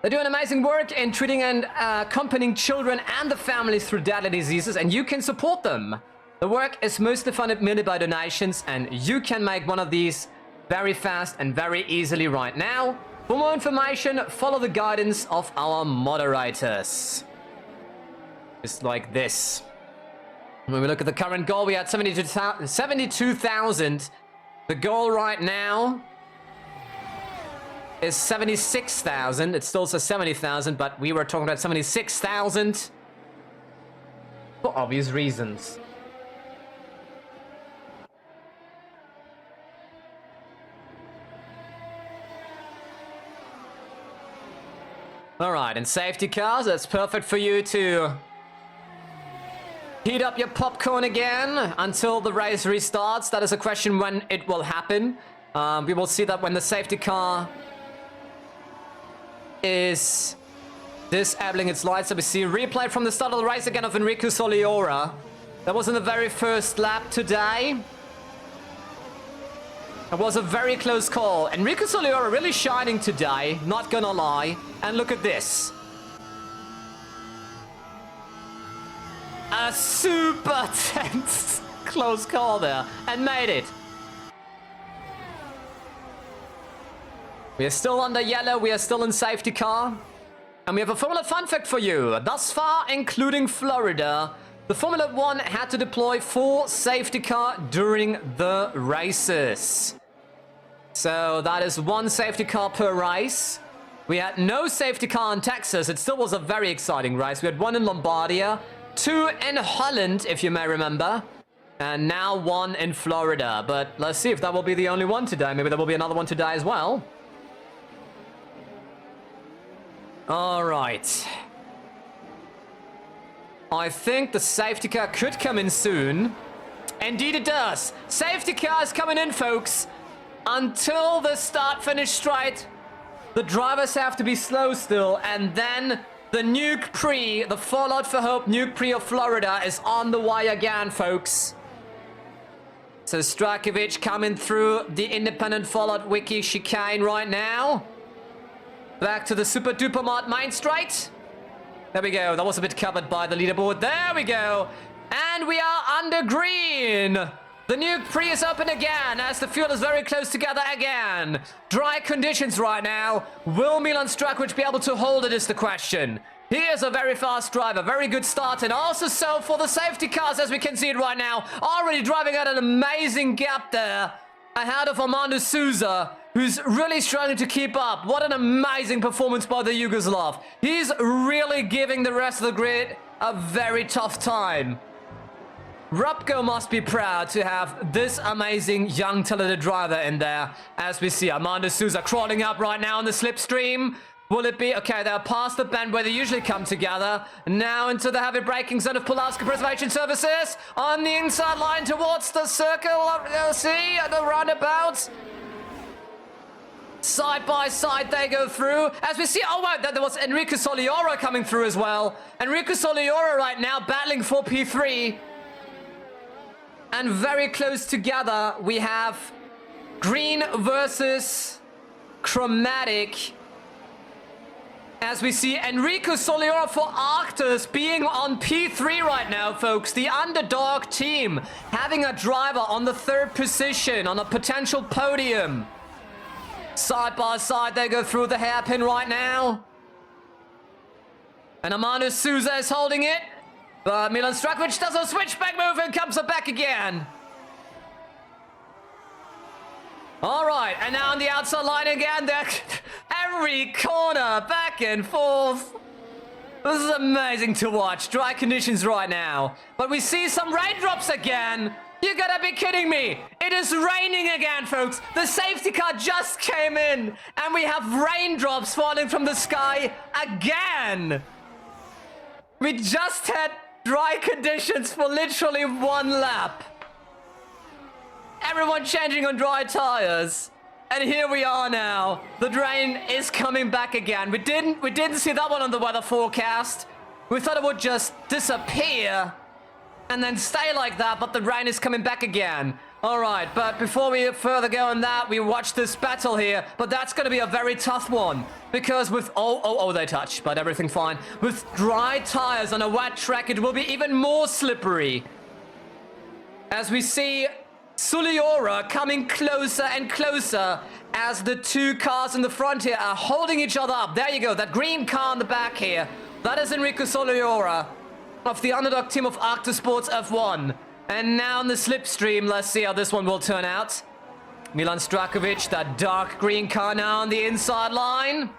They're doing amazing work in treating and accompanying children and the families through deadly diseases, and you can support them. The work is mostly funded merely by donations, and you can make one of these very fast and very easily right now. For more information, follow the guidance of our moderators. Just like this. When we look at the current goal, we had 72,000. The goal right now is 76,000. It still says 70,000, but we were talking about 76,000 for obvious reasons. Alright, and safety cars, that's perfect for you to heat up your popcorn again until the race restarts. That is a question when it will happen. We will see that when the safety car is disabling its lights. So we see a replay from the start of the race again of Enrico Soliora. That was in the very first lap today. It was a very close call. Enrico Soliora really shining today, not gonna lie. And look at this. A super tense close call there. And made it. We are still under yellow. We are still in safety car. And we have a Formula fun fact for you. Thus far, including Florida, the Formula 1 had to deploy 4 safety car during the races. So that is 1 safety car per race. We had no safety car in Texas. It still was a very exciting race. We had 1 in Lombardia, 2 in Holland, if you may remember, and now 1 in Florida. But let's see if that will be the only one today. Maybe there will be another one today as well. All right. I think the safety car could come in soon. Indeed it does. Safety car is coming in, folks. Until the start-finish straight, the drivers have to be slow still, and then the Nuke Prix, the Fallout for Hope Nuke Prix of Florida is on the way again, folks. So Strakovic coming through the independent Fallout Wiki chicane right now. Back to the Super Duper Mod main straight. There we go. That was a bit covered by the leaderboard. There we go. And we are under green. The Nuke Prix is open again as the field is very close together again. Dry conditions right now. Will Milan Strakovic be able to hold it is the question. He is a very fast driver. Very good start. And also so for the safety cars as we can see it right now. Already driving at an amazing gap there. Ahead of Armando Souza, who's really struggling to keep up. What an amazing performance by the Yugoslav. He's really giving the rest of the grid a very tough time. Rupko must be proud to have this amazing young talented driver in there. As we see Armando Souza crawling up right now in the slipstream. Will it be? Okay, they're past the bend where they usually come together. Now into the heavy braking zone of Pulaski Preservation Services. On the inside line towards the circle. See, the roundabout. Side by side they go through. As we see, oh wow, there was Enrico Soliora coming through as well. Enrico Soliora right now battling for P3. And very close together, we have green versus chromatic. As we see Enrico Soliora for Arctus being on P3 right now, folks. The underdog team having a driver on the 3rd position on a potential podium. Side by side, they go through the hairpin right now. And Armando Souza is holding it. But Milan Strakovic does a switchback move and comes back again. All right, and now on the outside line again. Every corner, back and forth. This is amazing to watch. Dry conditions right now. But we see some raindrops again. You gotta be kidding me. It is raining again, folks. The safety car just came in. And we have raindrops falling from the sky again. We just had dry conditions for literally 1 lap. Everyone changing on dry tires. And here we are now. The rain is coming back again. We didn't see that one on the weather forecast. We thought it would just disappear and then stay like that, but the rain is coming back again. All right, but before we further go on that, we watch this battle here, but that's going to be a very tough one because with they touch, but everything fine. With dry tires on a wet track, it will be even more slippery. As we see Suliora coming closer and closer as the two cars in the front here are holding each other up. There you go, that green car in the back here. That is Enrico Suliora of the underdog team of Arctosports F1. And now in the slipstream, let's see how this one will turn out. Milan Strakovic, that dark green car now on the inside line.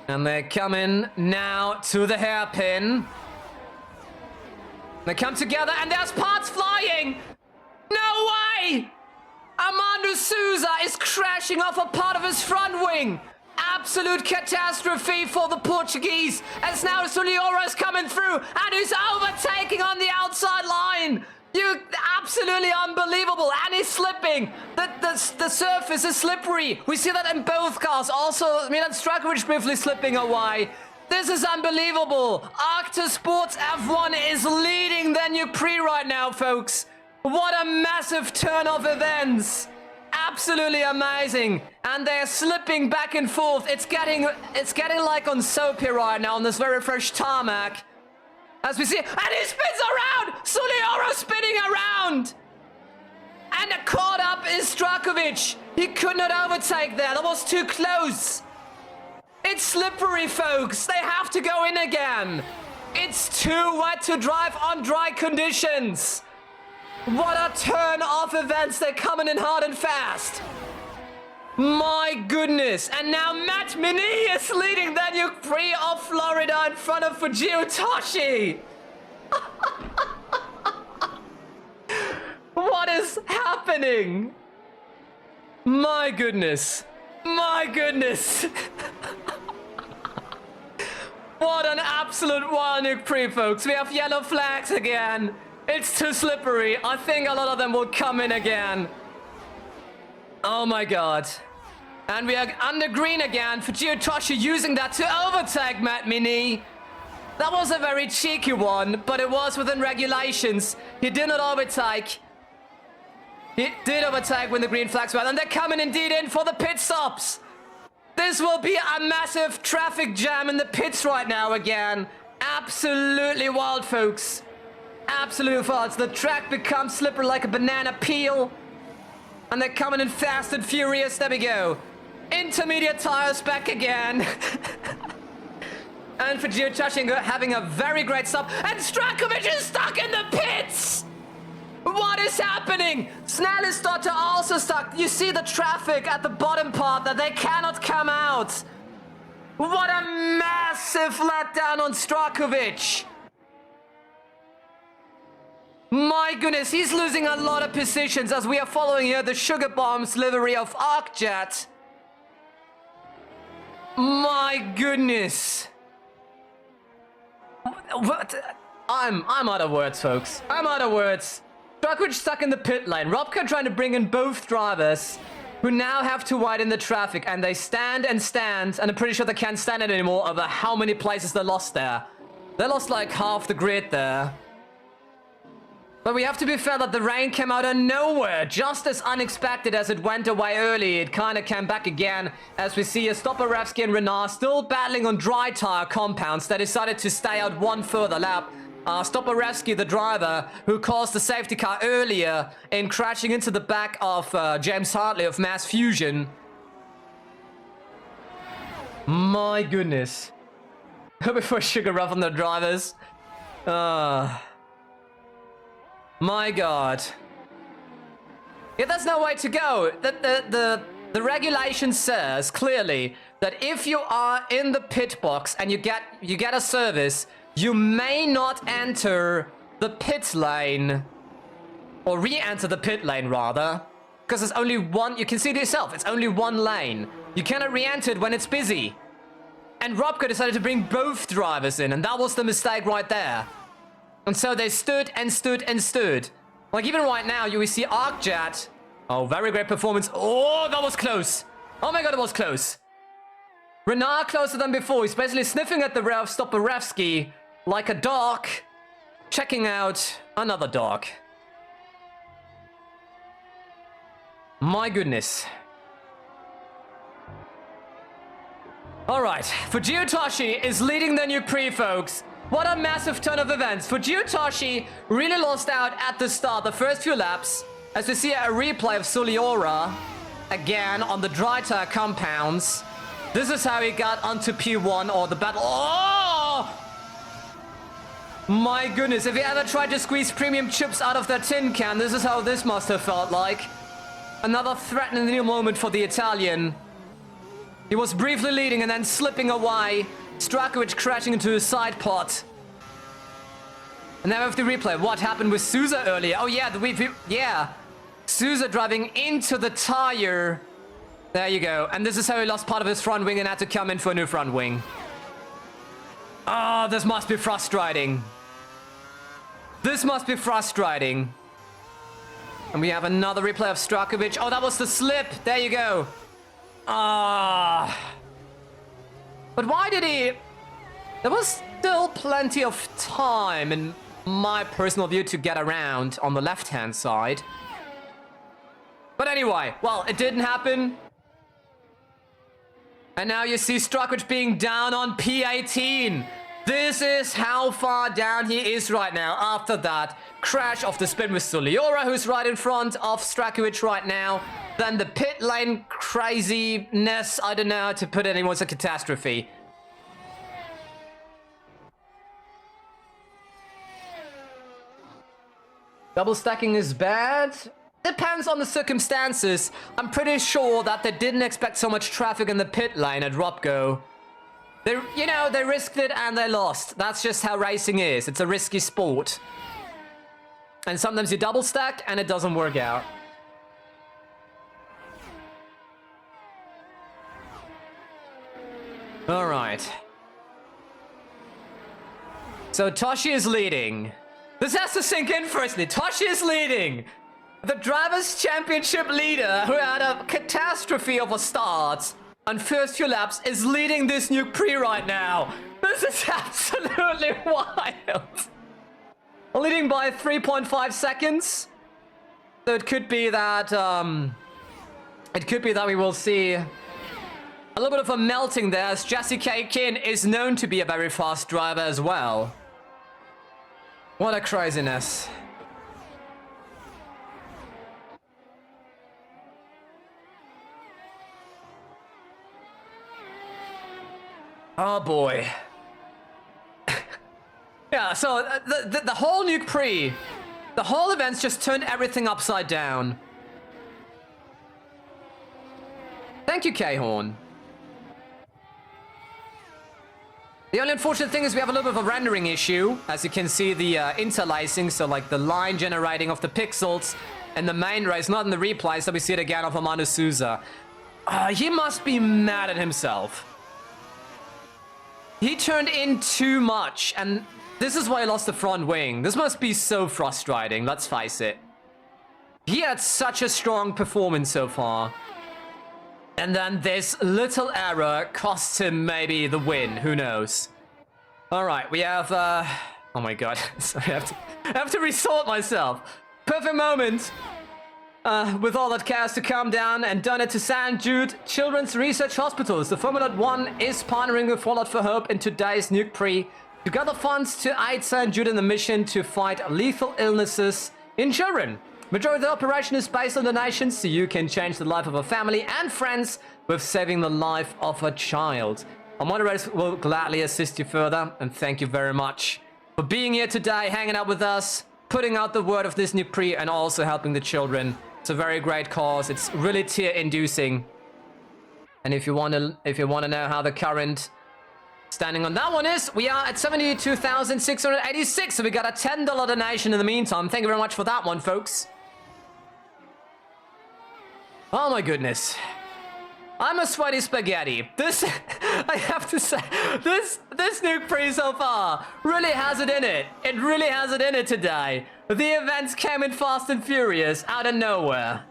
And they're coming now to the hairpin. They come together and there's parts flying! No way! Armando Souza is crashing off a part of his front wing. Absolute catastrophe for the Portuguese, as now Suliora is coming through and he's overtaking on the outside line. Absolutely unbelievable, and he's slipping. The surface is slippery. We see that in both cars. Also, Milan Strakovic briefly slipping away. This is unbelievable. Arctosports F1 is leading the Nuke Prix right now, folks. What a massive turn of events. Absolutely amazing. And they're slipping back and forth. It's getting like on soap here right now on this very fresh tarmac. As we see, and he spins around! Suliora spinning around! And caught up is Strakovic. He could not overtake there. That was too close. It's slippery, folks. They have to go in again. It's too wet to drive on dry conditions. What a turn of events. They're coming in hard and fast. My goodness. And now Matt Mini is leading the Nuke Prix of Florida in front of Fujio Toshi. What is happening? My goodness. My goodness. What an absolute wild Nuke Prix, folks. We have yellow flags again. It's too slippery. I think a lot of them will come in again. Oh my god. And we are under green again. Fujio Toshi using that to overtake Matt Mini. That was a very cheeky one, but it was within regulations. He did not overtake. He did overtake when the green flags were out, and they're coming indeed in for the pit stops. This will be a massive traffic jam in the pits right now again. Absolutely wild, folks. Absolutely wild. The track becomes slippery like a banana peel. And they're coming in fast and furious. There we go. Intermediate tires back again. And Fujio Toshi having a very great stop. And Strakovic is stuck in the pits! What is happening? Snell is also stuck. You see the traffic at the bottom part that they cannot come out. What a massive letdown on Strakovic. My goodness, he's losing a lot of positions as we are following here the Sugar Bombs livery of ArcJet. My goodness. What? I'm out of words, folks. I'm out of words. Strakovic stuck in the pit lane. Robka trying to bring in both drivers who now have to widen the traffic, and they stand and stand, and I'm pretty sure they can't stand it anymore over how many places they lost there. They lost like half the grid there. But we have to be fair that the rain came out of nowhere, just as unexpected as it went away early. It kind of came back again, as we see Stoparevsky and Renard still battling on dry tire compounds. They decided to stay out one further lap. Stoparevsky, the driver, who caused the safety car earlier in crashing into the back of James Hartley of Mass Fusion. My goodness. Before Sugar Ruff on the drivers. My god. Yeah, there's no way to go. The regulation says clearly that if you are in the pit box and you get a service, you may not enter the pit lane, or re-enter the pit lane rather, because there's only one. You can see it yourself. It's only one lane. You cannot re-enter it when it's busy. And Robka decided to bring both drivers in, and that was the mistake right there. And so they stood and stood and stood. Like even right now, you will see ArcJet. Oh, very great performance. Oh, that was close. Oh my god, it was close. Renard closer than before. He's basically sniffing at the rear of Stoparevsky like a dog checking out another dog. My goodness. Alright, Fujio Toshi is leading the Nuke Prix, folks. What a massive turn of events. Fujitoshi really lost out at the start, the first few laps, as we see a replay of Suliora again on the dry tire compounds. This is how he got onto P1 or the battle. Oh! My goodness, if you ever tried to squeeze premium chips out of that tin can, this is how this must have felt like. Another threatening new moment for the Italian. He was briefly leading and then slipping away. Strakovic crashing into a side pot. And now we have the replay. What happened with Sousa earlier? Oh yeah, yeah. Sousa driving into the tire. There you go. And this is how he lost part of his front wing and had to come in for a new front wing. Oh, this must be frustrating. This must be frustrating. And we have another replay of Strakovic. Oh, that was the slip. There you go. Ah. But why did he... There was still plenty of time, in my personal view, to get around on the left-hand side. But anyway, well, it didn't happen. And now you see Strakovic being down on P18. This is how far down he is right now. After that crash of the spin with Suliora, who's right in front of Strakovic right now. Then the pit lane craziness, I don't know how to put it anymore, it's a catastrophe. Double stacking is bad? Depends on the circumstances. I'm pretty sure that they didn't expect so much traffic in the pit lane at Robco. They, you know, they risked it and they lost. That's just how racing is. It's a risky sport. And sometimes you double stack and it doesn't work out. All right. So Toshi is leading. This has to sink in firstly. Toshi is leading. The Drivers' Championship leader, who had a catastrophe of a start on first few laps, is leading this Nuke Prix right now. This is absolutely wild. Leading by 3.5 seconds. So it could be that we will see a little bit of a melting there, as Jesse Kin is known to be a very fast driver as well. What a craziness. Oh boy. Yeah, so the whole Nuke Prix, the whole event's just turned everything upside down. Thank you, K-Horn. The only unfortunate thing is we have a little bit of a rendering issue. As you can see, the interlacing, so like the line generating of the pixels in the main race, not in the replay, so we see it again of Armando Sousa. He must be mad at himself. He turned in too much, and this is why he lost the front wing. This must be so frustrating, let's face it. He had such a strong performance so far. And then this little error costs him maybe the win, who knows. Alright, we have, oh my god, sorry, I have to resort myself. Perfect moment. With all that chaos to calm down and donate to St. Jude Children's Research Hospitals. The Formula 1 is partnering with Fallout for Hope in today's Nuke Prix to gather funds to aid St. Jude in the mission to fight lethal illnesses in children. Majority of the operation is based on donations, so you can change the life of a family and friends with saving the life of a child. Our moderators will gladly assist you further, and thank you very much for being here today, hanging out with us, putting out the word of this Nuke Prix, and also helping the children. It's a very great cause. It's really tear-inducing. And if you want to know how the current standing on that one is, we are at 72,686. So we got a $10 donation in the meantime. Thank you very much for that one, folks. Oh my goodness. I'm a sweaty spaghetti. This, I have to say, this Nuke Prix so far really has it in it. It really has it in it today. The events came in fast and furious, out of nowhere.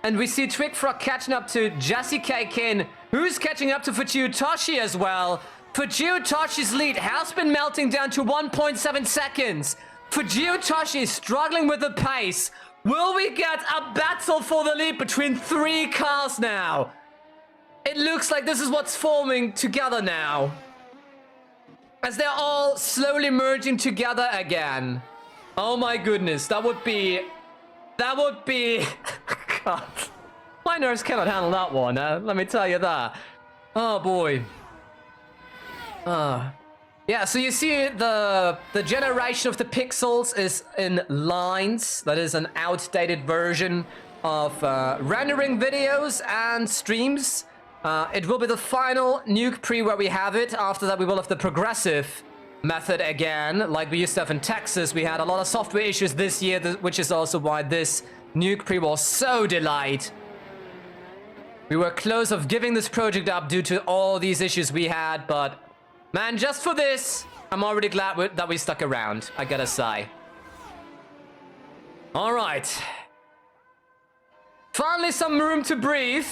And we see Twigfrog catching up to Jesse Kin, who's catching up to Fujitoshi as well. Fujitoshi's lead has been melting down to 1.7 seconds. Fujitoshi is struggling with the pace. Will we get a battle for the lead between three cars now? It looks like this is what's forming together now. as they're all slowly merging together again. Oh my goodness, that would be... God. My nerves cannot handle that one, let me tell you that. Oh boy. Yeah, so you see the generation of the pixels is in lines. That is an outdated version of rendering videos and streams. It will be the final Nuke Prix where we have it. After that, we will have the progressive method again, like we used to have in Texas. We had a lot of software issues this year, which is also why this Nuke Prix was so delayed. We were close of giving this project up due to all these issues we had, but man, just for this, I'm already glad that we stuck around, I gotta say. All right. Finally some room to breathe.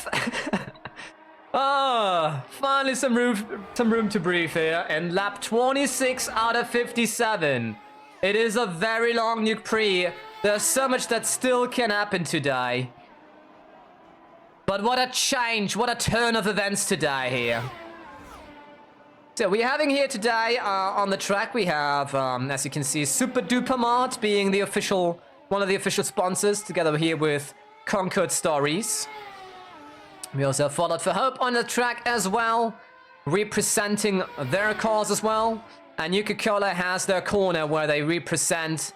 Finally some room to breathe here. And lap 26 out of 57. It is a very long Nuke Prix. There's so much that still can happen today. But what a change, what a turn of events today here. So we're having here today on the track, we have, as you can see, Super Duper Mart being the official, one of the official sponsors, together here with Concord Stories. We also have FalloutForHope on the track as well, representing their cause as well. And Nuka-Cola has their corner where they represent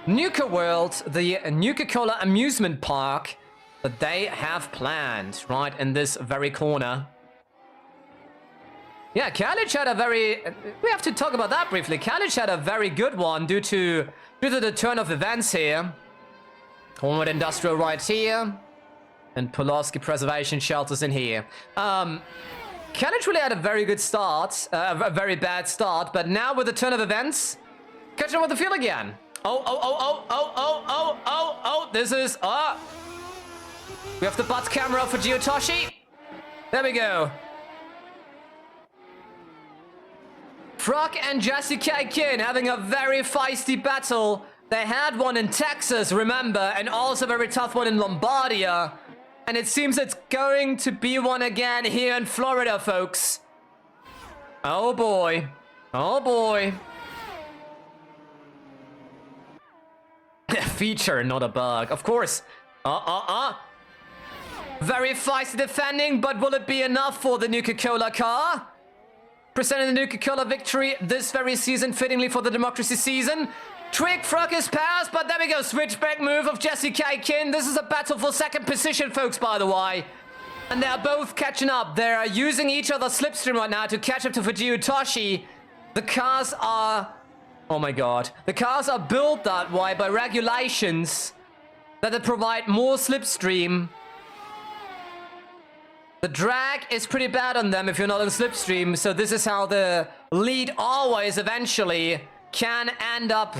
Nuka World, the Nuka-Cola amusement park that they have planned right in this very corner. Yeah, Kalic had a very... We have to talk about that briefly. Kalic had a very good one due to the turn of events here. Hornwood Industrial right here. And Pulaski Preservation Shelters in here. Kalic really had a very good start. A very bad start. But now with the turn of events, catching up with the field again. Oh, this is... We have the butt camera for Geotoshi. There we go. Frog and Jesse Kin having a very feisty battle. They had one in Texas, remember, and also a very tough one in Lombardia. And it seems it's going to be one again here in Florida, folks. Oh boy. Oh boy. Feature, not a bug. Of course. Very feisty defending, but will it be enough for the Nuka-Cola car? Presenting the Nuka-Cola victory this very season, fittingly for the Democracy season. Twig Frog is passed, but there we go. Switchback move of Jesse Kin. This is a battle for second position, folks, by the way. And they're both catching up. They're using each other's slipstream right now to catch up to Fujio Toshi. The cars are... Oh my god. The cars are built that way by regulations that they provide more slipstream. The drag is pretty bad on them if you're not on slipstream, so this is how the lead always eventually can end up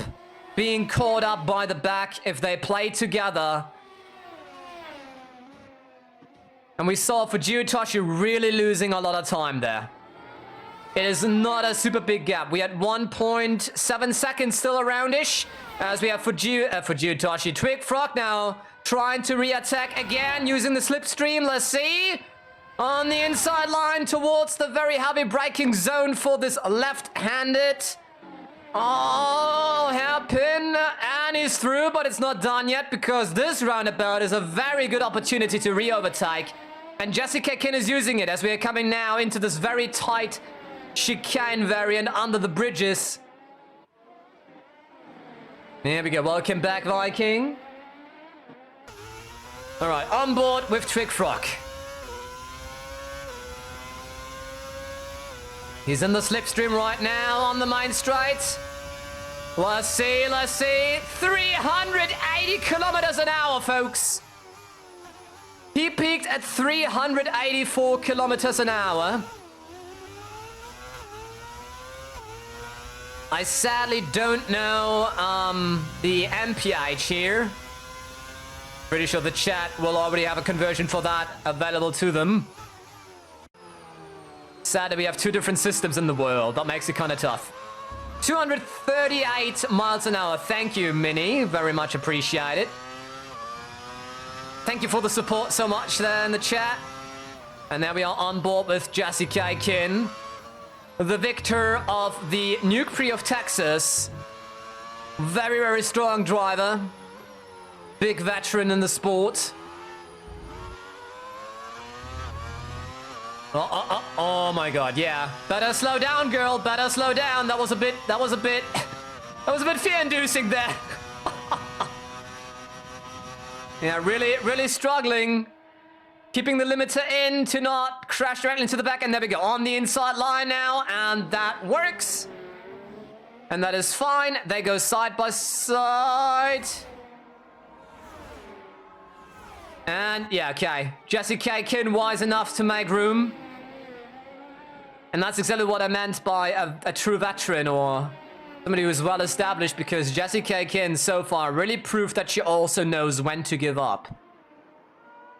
being caught up by the back if they play together. And we saw Fujio Toshi really losing a lot of time there. It is not a super big gap. We had 1.7 seconds still around-ish, as we have Fujio Toshi. Twig Frog now trying to re-attack again using the slipstream. Let's see. On the inside line towards the very heavy braking zone for this left-handed. Oh, hairpin, and he's through, but it's not done yet because this roundabout is a very good opportunity to re-overtake. And Jessica Kin is using it as we are coming now into this very tight chicane variant under the bridges. There we go. Welcome back, Viking. All right, on board with Twig Frog. He's in the slipstream right now on the main straight. Let's see. 380 kilometers an hour, folks. He peaked at 384 kilometers an hour. I sadly don't know the MPH here. Pretty sure the chat will already have a conversion for that available to them. Sadly, we have two different systems in the world. That makes it kind of tough. 238 miles an hour. Thank you, Minnie. Very much appreciate it. Thank you for the support so much there in the chat. And there we are on board with Jesse Kin. the victor of the Nuke Prix of Texas. Very, very strong driver. Big veteran in the sport. Oh my god, yeah. Better slow down, girl. Better slow down. That was a bit fear-inducing there. Yeah, really struggling. Keeping the limiter in to not crash directly into the back. And there we go. On the inside line now. And that works. And that is fine. They go side by side. And yeah, okay. Jesse K. wise enough to make room. And that's exactly what I meant by a true veteran or somebody who's well established, because Jessie K. so far really proved that she also knows when to give up.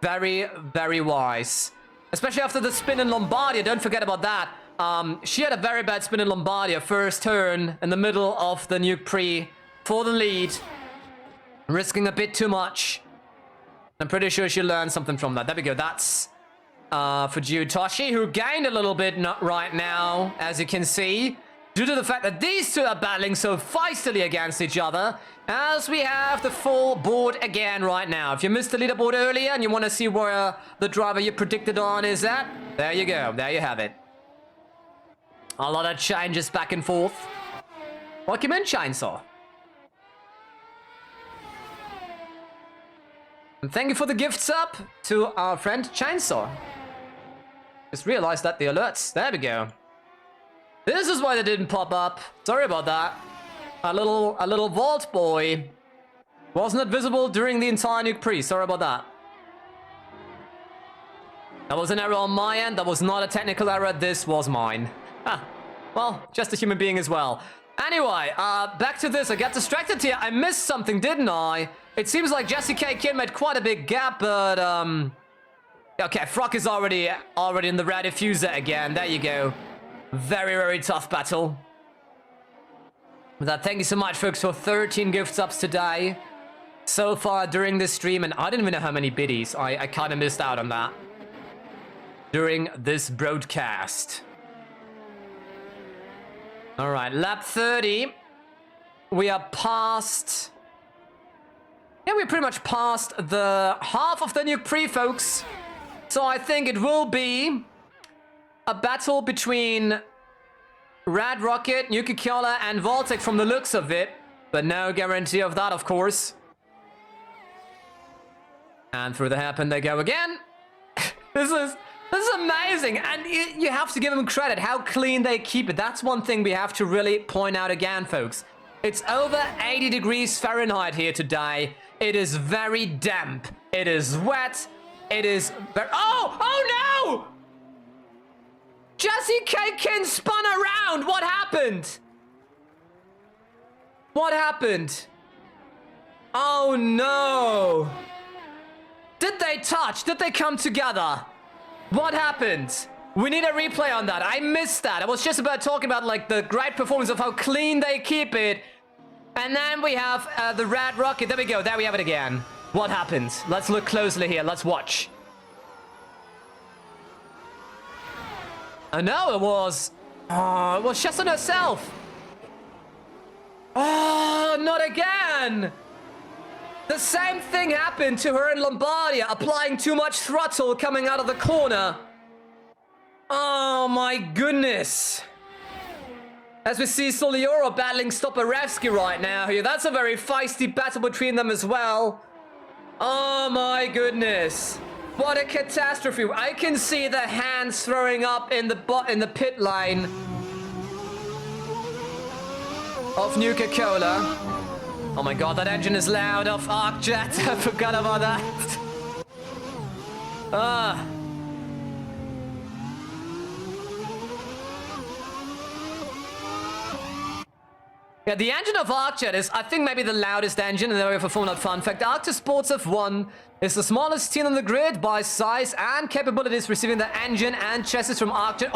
Very, very wise. Especially after the spin in Lombardia, don't forget about that. She had a very bad spin in Lombardia, first turn in the middle of the Nuke Prix for the lead. Risking a bit too much. I'm pretty sure she learned something from that. There we go, that's for Toshi, who gained a little bit right now, as you can see, due to the fact that these two are battling so feistily against each other, as we have the full board again right now. If you missed the leaderboard earlier and you want to see where the driver you predicted on is at, there you go, there you have it. A lot of changes back and forth. Welcome in, Chainsaw. And thank you for the gifts up to our friend Chainsaw. Just realized that the alerts, there we go. This is why they didn't pop up. Sorry about that. A little vault boy was not visible during the entire Nuke Prix. Sorry about that. That was an error on my end. That was not a technical error. This was mine. Well, just a human being as well. Anyway, back to this. I got distracted here. I missed something, didn't I? It seems like Jessie K. made quite a big gap, but okay, Frock is already in the red diffuser again. There you go. Very, very tough battle. With that, thank you so much, folks, for 13 gift subs today so far during this stream, and I didn't even know how many biddies. I kind of missed out on that during this broadcast. All right, lap 30. We are past. Yeah, we're pretty much past the half of the Nuke Prix, folks. So I think it will be a battle between Rad Rocket, Nuke-Cola, and Voltic from the looks of it. But no guarantee of that, of course. And through the hairpin they go again. This is amazing. And you have to give them credit how clean they keep it. That's one thing we have to really point out again, folks. It's over 80 degrees Fahrenheit here today. It is very damp. It is wet. It is very... Oh no! Jessie K. spun around. What happened? What happened? Oh no. Did they touch? Did they come together? What happened? We need a replay on that. I missed that. I was just about talking about like the great performance of how clean they keep it. And then we have the Rad Rocket. There we go. There we have it again. What happened? Let's look closely here. Let's watch. No, it was Chesson herself. Oh, not again. The same thing happened to her in Lombardia, applying too much throttle coming out of the corner. Oh my goodness. As we see Solioro battling Stoparevsky right now here. That's a very feisty battle between them as well. Oh my goodness. What a catastrophe. I can see the hands throwing up in the pit lane of Nuke-Cola. Oh my god, that engine is loud off ArcJet. I forgot about that. Yeah, the engine of ArcJet is, I think, maybe the loudest engine in the area for Formula fun fact. Arctic Sports F1 is the smallest team on the grid by size and capabilities, receiving the engine and chassis from ArcJet.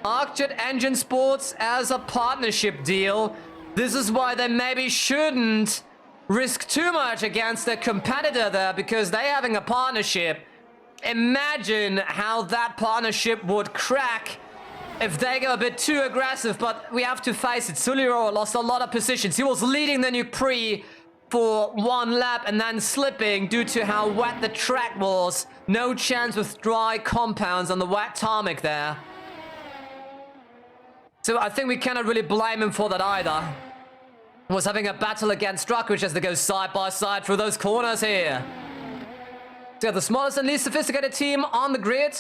ArcJet Engine Sports as a partnership deal. This is why they maybe shouldn't risk too much against their competitor there, because they're having a partnership. Imagine how that partnership would crack if they go a bit too aggressive, but we have to face it. Sulliora lost a lot of positions. He was leading the Nuke Prix for one lap and then slipping due to how wet the track was. No chance with dry compounds on the wet tarmac there. So I think we cannot really blame him for that either. He was having a battle against Drakovic as they go side by side through those corners here. So the smallest and least sophisticated team on the grid.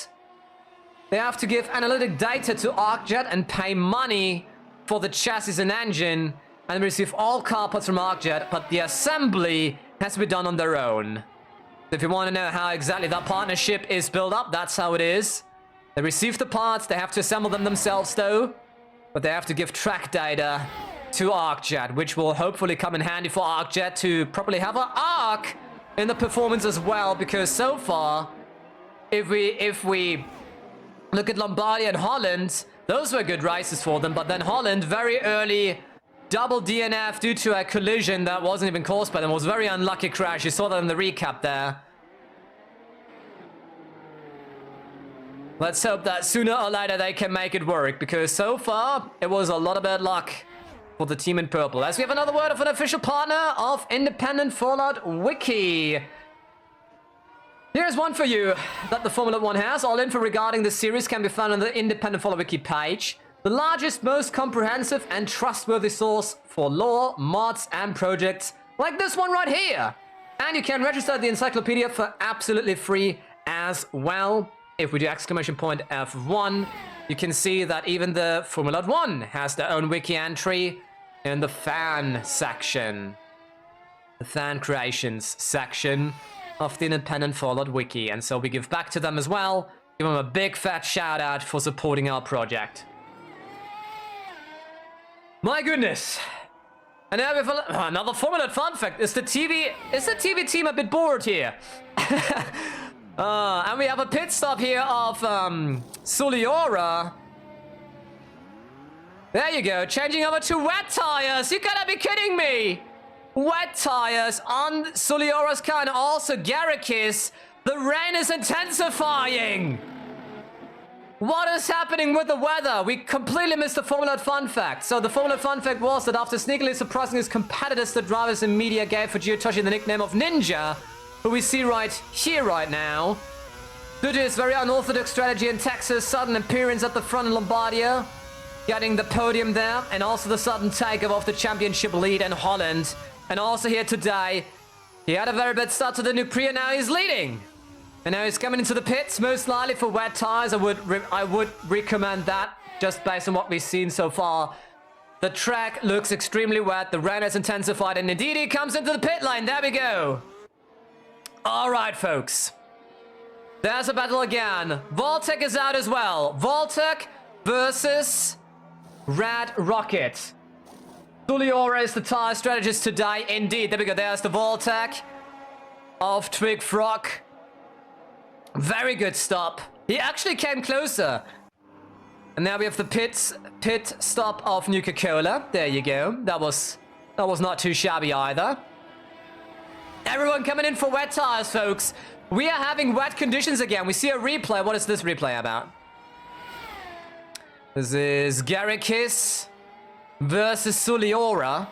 They have to give analytic data to ArcJet and pay money for the chassis and engine and receive all car parts from ArcJet, but the assembly has to be done on their own. If you want to know how exactly that partnership is built up, that's how it is. They receive the parts, they have to assemble them themselves though, but they have to give track data to ArcJet, which will hopefully come in handy for ArcJet to properly have an arc in the performance as well, because so far, if we look at Lombardia and Holland, those were good races for them, but then Holland very early double DNF due to a collision that wasn't even caused by them. It was a very unlucky crash. You saw that in the recap there. Let's hope that sooner or later they can make it work, because so far it was a lot of bad luck for the team in purple. As we have another word of an official partner of Independent Fallout Wiki. Here's one for you that the Formula 1 has. All info regarding the series can be found on the Independent Fallout Wiki page. The largest, most comprehensive and trustworthy source for lore, mods and projects like this one right here. And you can register the encyclopedia for absolutely free as well. If we do exclamation point F1, you can see that even the Formula 1 has their own wiki entry in the fan section. The fan creations section of the Independent Fallout Wiki. And so we give back to them as well. Give them a big fat shout out for supporting our project. My goodness. And now we have another Formula fun fact. Is the TV team a bit bored here? And we have a pit stop here of Sulliora. There you go, changing over to wet tires. You gotta be kidding me. Wet tires on Suliora's car and also Garrikis. The rain is intensifying. What is happening with the weather? We completely missed the Formula fun fact. So the Formula fun fact was that after sneakily surprising his competitors, the drivers in media gave Fujio Toshi the nickname of Ninja, who we see right here right now. Due to his very unorthodox strategy in Texas, sudden appearance at the front in Lombardia, getting the podium there, and also the sudden takeover of the championship lead in Holland. And also here today, he had a very bad start to the Nuke Prix and now he's leading. And now he's coming into the pits, most likely for wet tires. I would recommend that, just based on what we've seen so far. The track looks extremely wet, the rain has intensified, and indeed he comes into the pit lane. There we go. Alright, folks. There's a battle again. Voltec is out as well. Voltec versus Red Rocket. Sulliora is the tire strategist today. Indeed, there we go. There's the Voltec of Twig Frog. Very good stop. He actually came closer. And now we have the pit stop of Nuka-Cola. There you go. That was not too shabby either. Everyone coming in for wet tires, folks. We are having wet conditions again. We see a replay. What is this replay about? This is Garrikis versus Sulliora,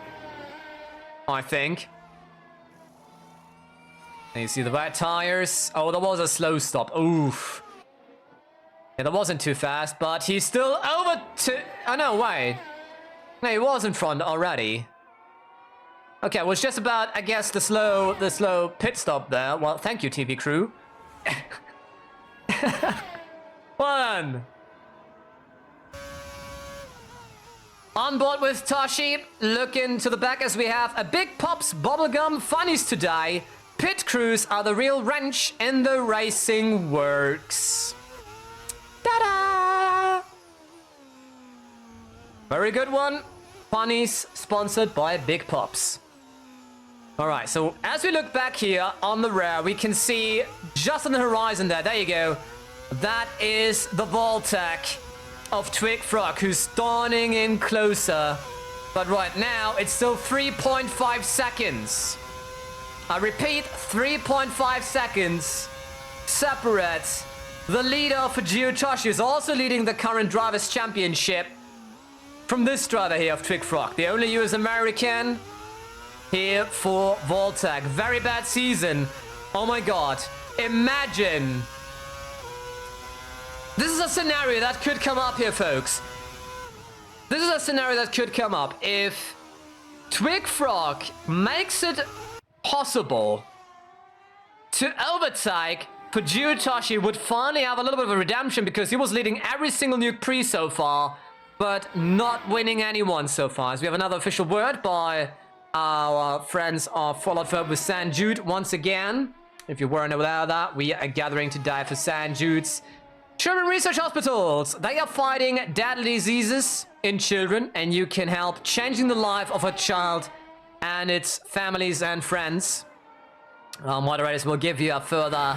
I think. And you see the wet tires. Oh, that was a slow stop. Oof. Yeah, that wasn't too fast, but he's still over to... Oh, no, wait. No, he was in front already. Okay, it was just about, I guess, the slow pit stop there. Well, thank you, TV crew. One. On board with Toshi. Looking to the back as we have a Big Pops Bubblegum Funnies today. Pit crews are the real wrench in the racing works. Ta-da! Very good one. Funnies sponsored by Big Pops. Alright, so as we look back here on the rear, we can see just on the horizon there you go. That is the Voltec of Twig Frog, who's dawning in closer. But right now, it's still 3.5 seconds. I repeat, 3.5 seconds separates The leader for Geotoshi is also leading the current Drivers' Championship from this driver here of Twig Frog, the only US American here for Voltec. Very bad season. Oh my god. Imagine. This is a scenario that could come up here, folks. This is a scenario that could come up if Twig Frog makes it possible to overtake for Geotoshi, would finally have a little bit of a redemption because he was leading every single Nuke Prix so far, but not winning anyone so far. So we have another official word by our friends of FalloutForHope with St. Jude once again. If you weren't aware of that, we are gathering today for St. Jude's Children Research Hospitals. They are fighting deadly diseases in children, and you can help changing the life of a child and its families and friends. Moderators will give you a further,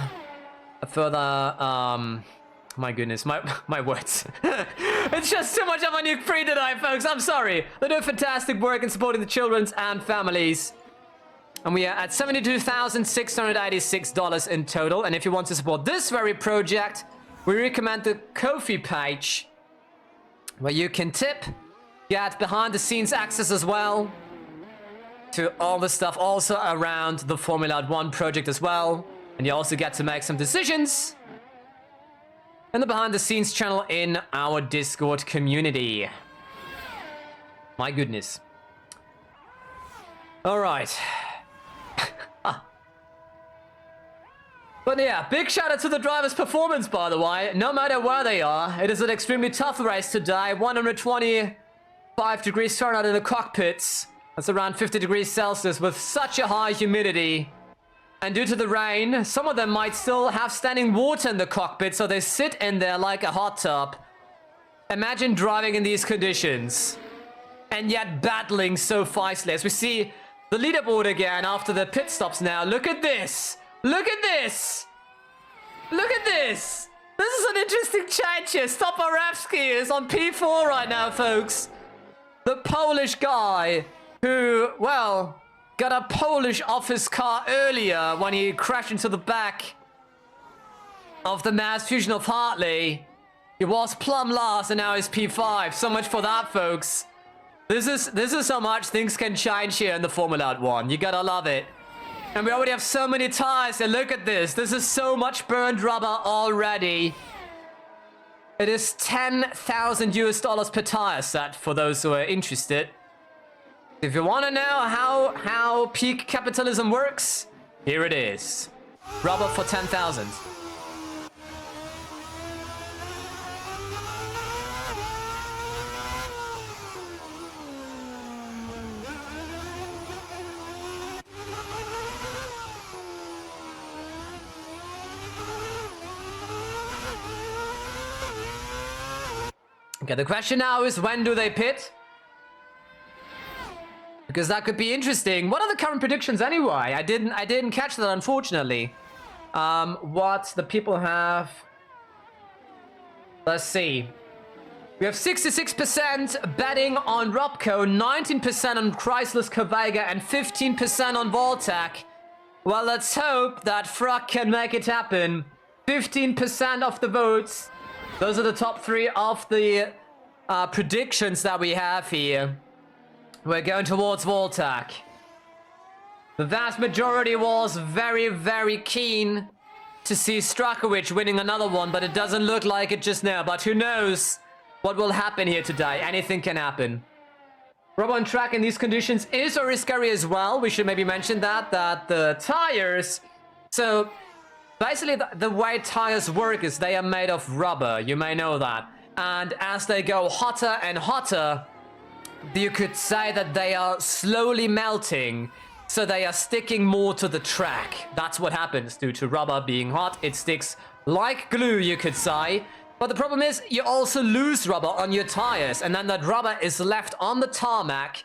my goodness, my words. It's just too much of a Nuke Prix tonight, folks. I'm sorry. They do fantastic work in supporting the children's and families. And we are at $72,686 in total. And if you want to support this very project, we recommend the Ko-fi page, where you can tip, get behind-the-scenes access as well to all the stuff also around the Formula 1 project as well. And you also get to make some decisions in the behind-the-scenes channel in our Discord community. My goodness. All right. But yeah, big shout out to the driver's performance, by the way. No matter where they are, it is an extremely tough race today. 125 degrees Fahrenheit in the cockpits. That's around 50 degrees Celsius with such a high humidity. And due to the rain, some of them might still have standing water in the cockpit, so they sit in there like a hot tub. Imagine driving in these conditions. And yet battling so fiercely. As we see the leaderboard again after the pit stops now. Look at this! Look at this! Look at this! This is an interesting change here. Stoparewski is on P4 right now, folks. The Polish guy who, well, got a Polish off his car earlier when he crashed into the back of the Mass Fusion of Hartley. He was plumb last and now he's P5. So much for that, folks. This is how much things can change here in the Formula 1. You gotta love it. And we already have so many tires, and look at this. This is so much burned rubber already. It is $10,000 per tire set for those who are interested. If you want to know how peak capitalism works, here it is. Rubber for 10,000. Okay, the question now is, when do they pit? Because that could be interesting. What are the current predictions anyway? I didn't catch that, unfortunately. What the people have. Let's see. We have 66% betting on Robco, 19% on Chrysler's Corvega, and 15% on Voltec. Well, let's hope that Frog can make it happen. 15% of the votes. Those are the top three of the predictions that we have here. We're going towards Voltec. The vast majority was very, very keen to see Strakovic winning another one, but it doesn't look like it just now. But who knows what will happen here today? Anything can happen. Rubber on track in these conditions is very scary as well. We should maybe mention that the tires... So... basically, the way tires work is they are made of rubber. You may know that. And as they go hotter and hotter, you could say that they are slowly melting. So they are sticking more to the track. That's what happens due to rubber being hot. It sticks like glue, you could say. But the problem is you also lose rubber on your tires. And then that rubber is left on the tarmac.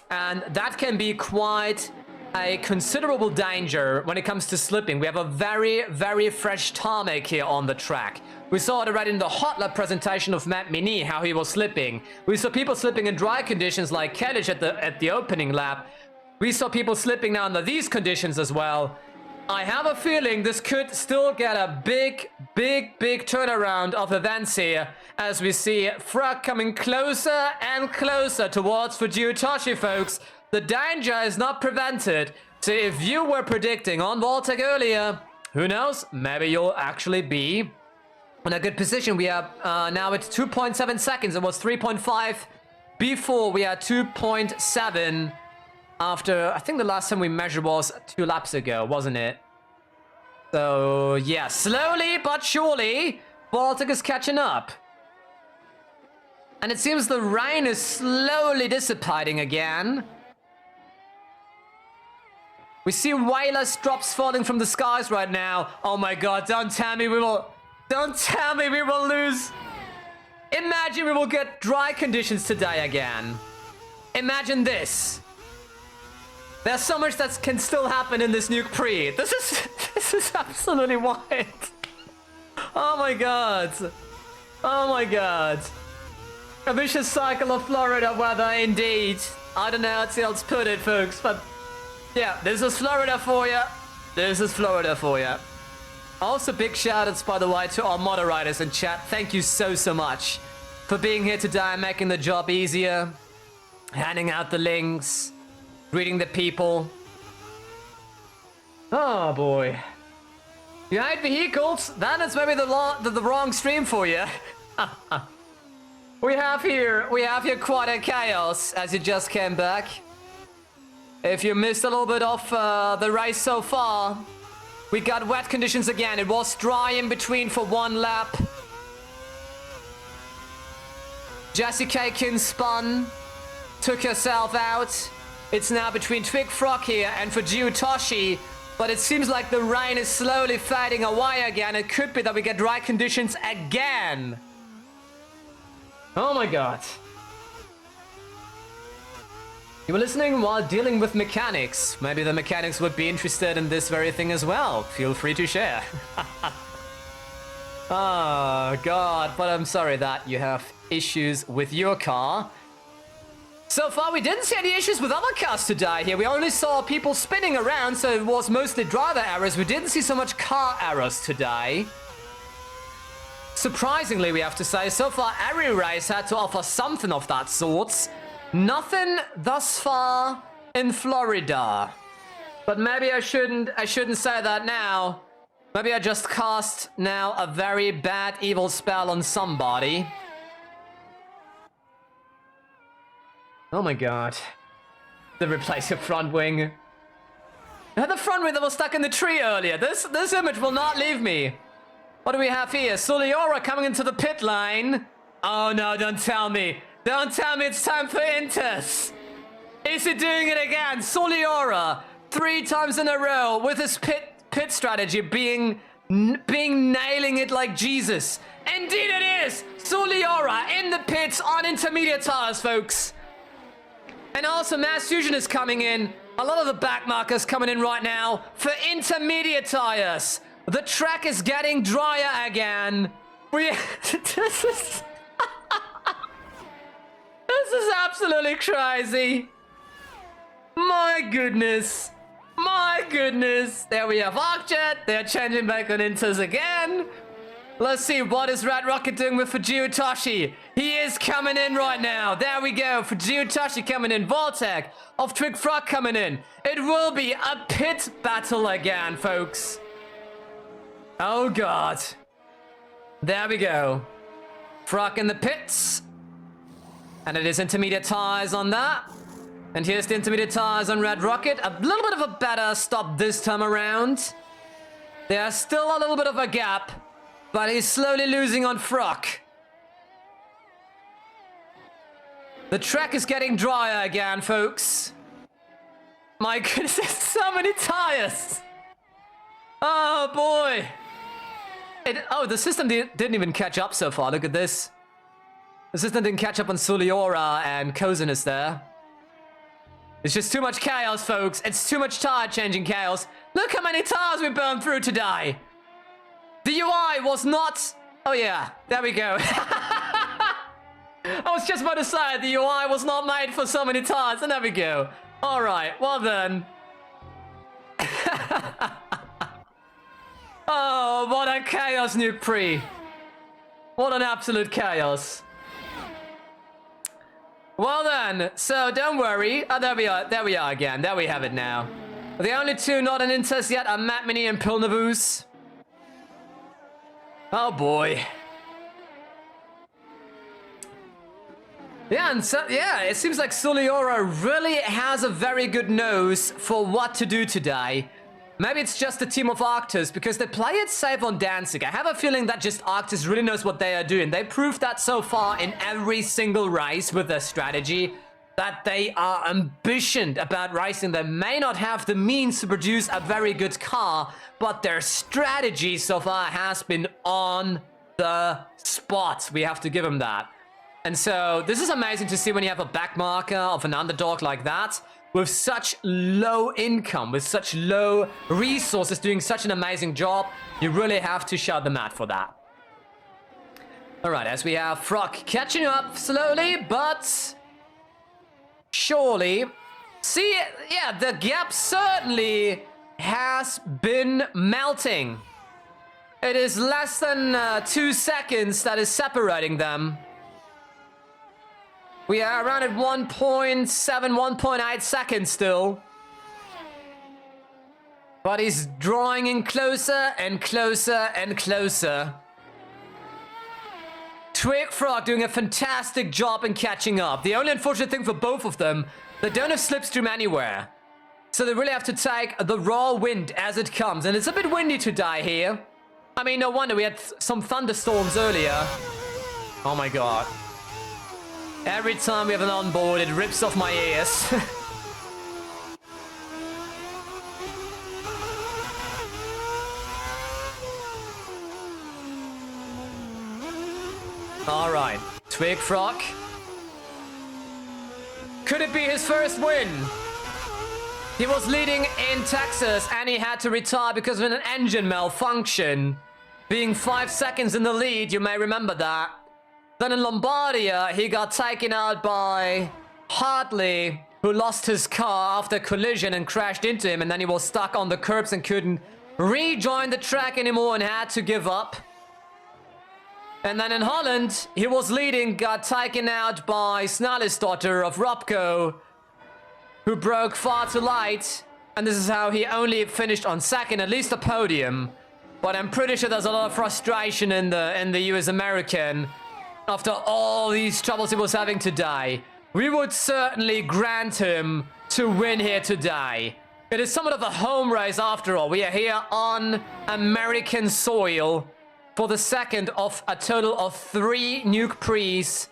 And that can be quite... a considerable danger when it comes to slipping. We have a very, very fresh tarmac here on the track. We saw it already in the hot lap presentation of Matt Mini, how he was slipping. We saw people slipping in dry conditions like Kellich at the opening lap. We saw people slipping now under these conditions as well. I have a feeling this could still get a big turnaround of events here as we see Frog coming closer and closer towards Fujitashi, folks. The danger is not prevented. So if you were predicting on Vaultec earlier, who knows? Maybe you'll actually be in a good position. We are now at 2.7 seconds. It was 3.5 before. We are 2.7 after, I think the last time we measured was 2 laps ago, wasn't it? So yeah, slowly but surely, Baltic is catching up. And it seems the rain is slowly dissipating again. We see whalers drops falling from the skies right now. Oh my god, don't tell me we will lose. Imagine we will get dry conditions today again. Imagine this. There's so much that can still happen in this Nuke Prix. This is absolutely wild. Oh my god. Oh my god. A vicious cycle of Florida weather indeed. I don't know how else to put it, folks, but yeah, this is Florida for you. This is Florida for you. Also, big shout-outs, by the way, to our moderators in chat. Thank you so much for being here today, making the job easier, handing out the links, greeting the people. Oh boy. You hate vehicles? Then it's maybe the wrong stream for you. We have here quite a chaos as you just came back. If you missed a little bit of the race so far, we got wet conditions again. It was dry in between for 1 lap. Jessie Kakin spun, took herself out. It's now between Twig Frog here and Fujitashi, but it seems like the rain is slowly fading away again. It could be that we get dry conditions again. Oh my god. You were listening while dealing with mechanics. Maybe the mechanics would be interested in this very thing as well. Feel free to share. Oh god, but I'm sorry that you have issues with your car. So far, we didn't see any issues with other cars today here. We only saw people spinning around, so it was mostly driver errors. We didn't see so much car errors today. Surprisingly, we have to say, so far every race had to offer something of that sort. Nothing thus far in Florida. But maybe I shouldn't say that now. Maybe I just cast now a very bad evil spell on somebody. Oh my god. They replace your front wing. I had the front wing that was stuck in the tree earlier. This image will not leave me. What do we have here? Suliora coming into the pit lane. Oh no, don't tell me. Don't tell me it's time for Inters. Is he doing it again? Suliora, 3 times in a row with his pit strategy being nailing it like Jesus. Indeed it is! Suliora in the pits on intermediate tires, folks. And also Mass Fusion is coming in. A lot of the back markers coming in right now for intermediate tires. The track is getting drier again. This is absolutely crazy. My goodness. My goodness. There we have Arcjet. They're changing back on Inters again. Let's see, what is Red Rocket doing with Fujitashi? He is coming in right now. There we go. Fujitashi coming in. Vaultec of Twig Frog coming in. It will be a pit battle again, folks. Oh, God. There we go. Frog in the pits. And it is intermediate tires on that. And here's the intermediate tires on Red Rocket. A little bit of a better stop this time around. There's still a little bit of a gap. But he's slowly losing on Frog. The track is getting drier again, folks. My goodness, there's so many tires. Oh, boy. Oh, the system didn't even catch up so far. Look at this. The system didn't catch up on Suliora and Kozinus there. It's just too much chaos, folks. It's too much tire changing chaos. Look how many tires we burned through today. The UI was not... Oh yeah, there we go. I was just about to say, the UI was not made for so many tires, and there we go. Alright, well then. Oh, what a chaos, Nuke Prix. What an absolute chaos. Well then, so don't worry. Oh, there we are again. There we have it now. The only two not in Inters yet are Matt Mini and Pilnavus. Oh boy. Yeah, and so, yeah, it seems like Suliora really has a very good nose for what to do today. Maybe it's just the team of Arctis, because they play it safe on Danzig. I have a feeling that just Arctis really knows what they are doing. They proved that so far in every single race with their strategy, that they are ambitioned about racing. They may not have the means to produce a very good car, but their strategy so far has been on the spot. We have to give them that. And so this is amazing to see when you have a back marker of an underdog like that, with such low income, with such low resources, doing such an amazing job. You really have to shout them out for that. All right, as we have Frog catching up slowly, but surely. See, yeah, the gap certainly has been melting. It is less than 2 seconds that is separating them. We are around at 1.7, 1.8 seconds still. But he's drawing in closer and closer and closer. Twig Frog doing a fantastic job in catching up. The only unfortunate thing for both of them, they don't have slipstream anywhere. So they really have to take the raw wind as it comes. And it's a bit windy today here. I mean, no wonder we had some thunderstorms earlier. Oh my god. Every time we have an onboard, it rips off my ears. Alright, Twig Frog. Could it be his first win? He was leading in Texas and he had to retire because of an engine malfunction. Being 5 seconds in the lead, you may remember that. Then in Lombardia, he got taken out by Hartley, who lost his car after a collision and crashed into him, and then he was stuck on the curbs and couldn't rejoin the track anymore and had to give up. And then in Holland, he was leading, got taken out by Snarlisdotter of Robco, who broke far too light, and this is how he only finished on second, at least a podium. But I'm pretty sure there's a lot of frustration in the US American. After all these troubles he was having today, we would certainly grant him to win here today. It is somewhat of a home race after all. We are here on American soil for the second of a total of 3 Nuke Prix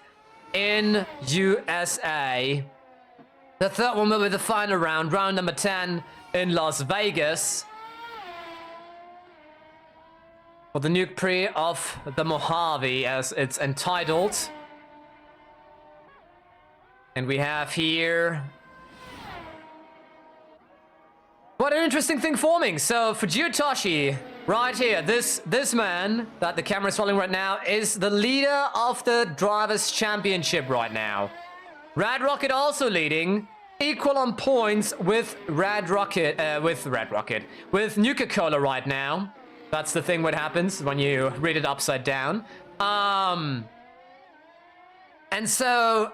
in USA. The third one will be the final round, round number 10 in Las Vegas. For the Nuke Prix of the Mojave, as it's entitled. And we have here... what an interesting thing forming. So for Giutoshi, right here, this man that the camera is following right now is the leader of the Drivers' Championship right now. Red Rocket also leading, equal on points with with Nuka-Cola right now. That's the thing what happens when you read it upside down. And so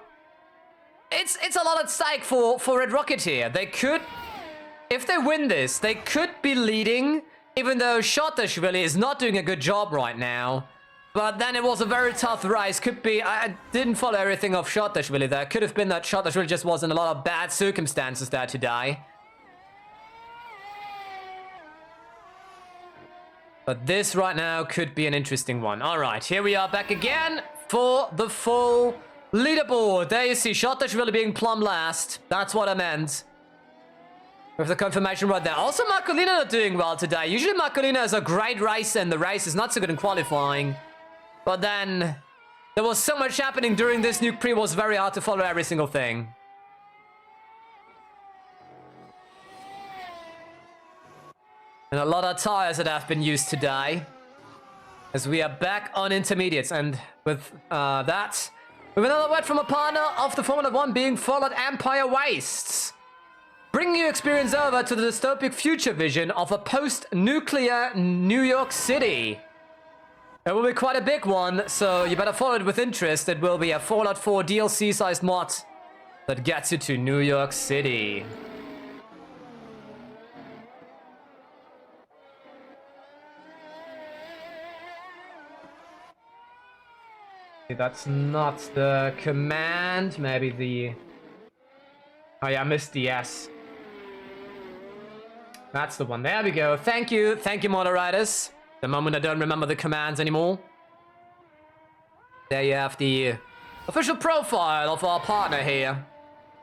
it's a lot at stake for Red Rocket here. They could, if they win this, they could be leading, even though Shotashvili is not doing a good job right now. But then it was a very tough race. Could be, I didn't follow everything of Shotashvili there. Could have been that Shotashvili just was in a lot of bad circumstances there today. But this right now could be an interesting one. All right, here we are back again for the full leaderboard. There you see Shotashvili being plumb last. That's what I meant. With the confirmation right there. Also, Marcolina not doing well today. Usually Marcolina is a great racer and the race is not so good in qualifying. But then there was so much happening during this Nuke Prix, it was very hard to follow every single thing. And a lot of tires that have been used today. As we are back on intermediates. And with that, with another word from a partner of the Formula 1 being Fallout Empire Wastes. Bring your experience over to the dystopic future vision of a post-nuclear New York City. It will be quite a big one, so you better follow it with interest. It will be a Fallout 4 DLC-sized mod that gets you to New York City. That's not the command. Maybe the... Oh yeah, I missed the S. That's the one. There we go. Thank you. Thank you, moderators. The moment I don't remember the commands anymore. There you have the official profile of our partner here.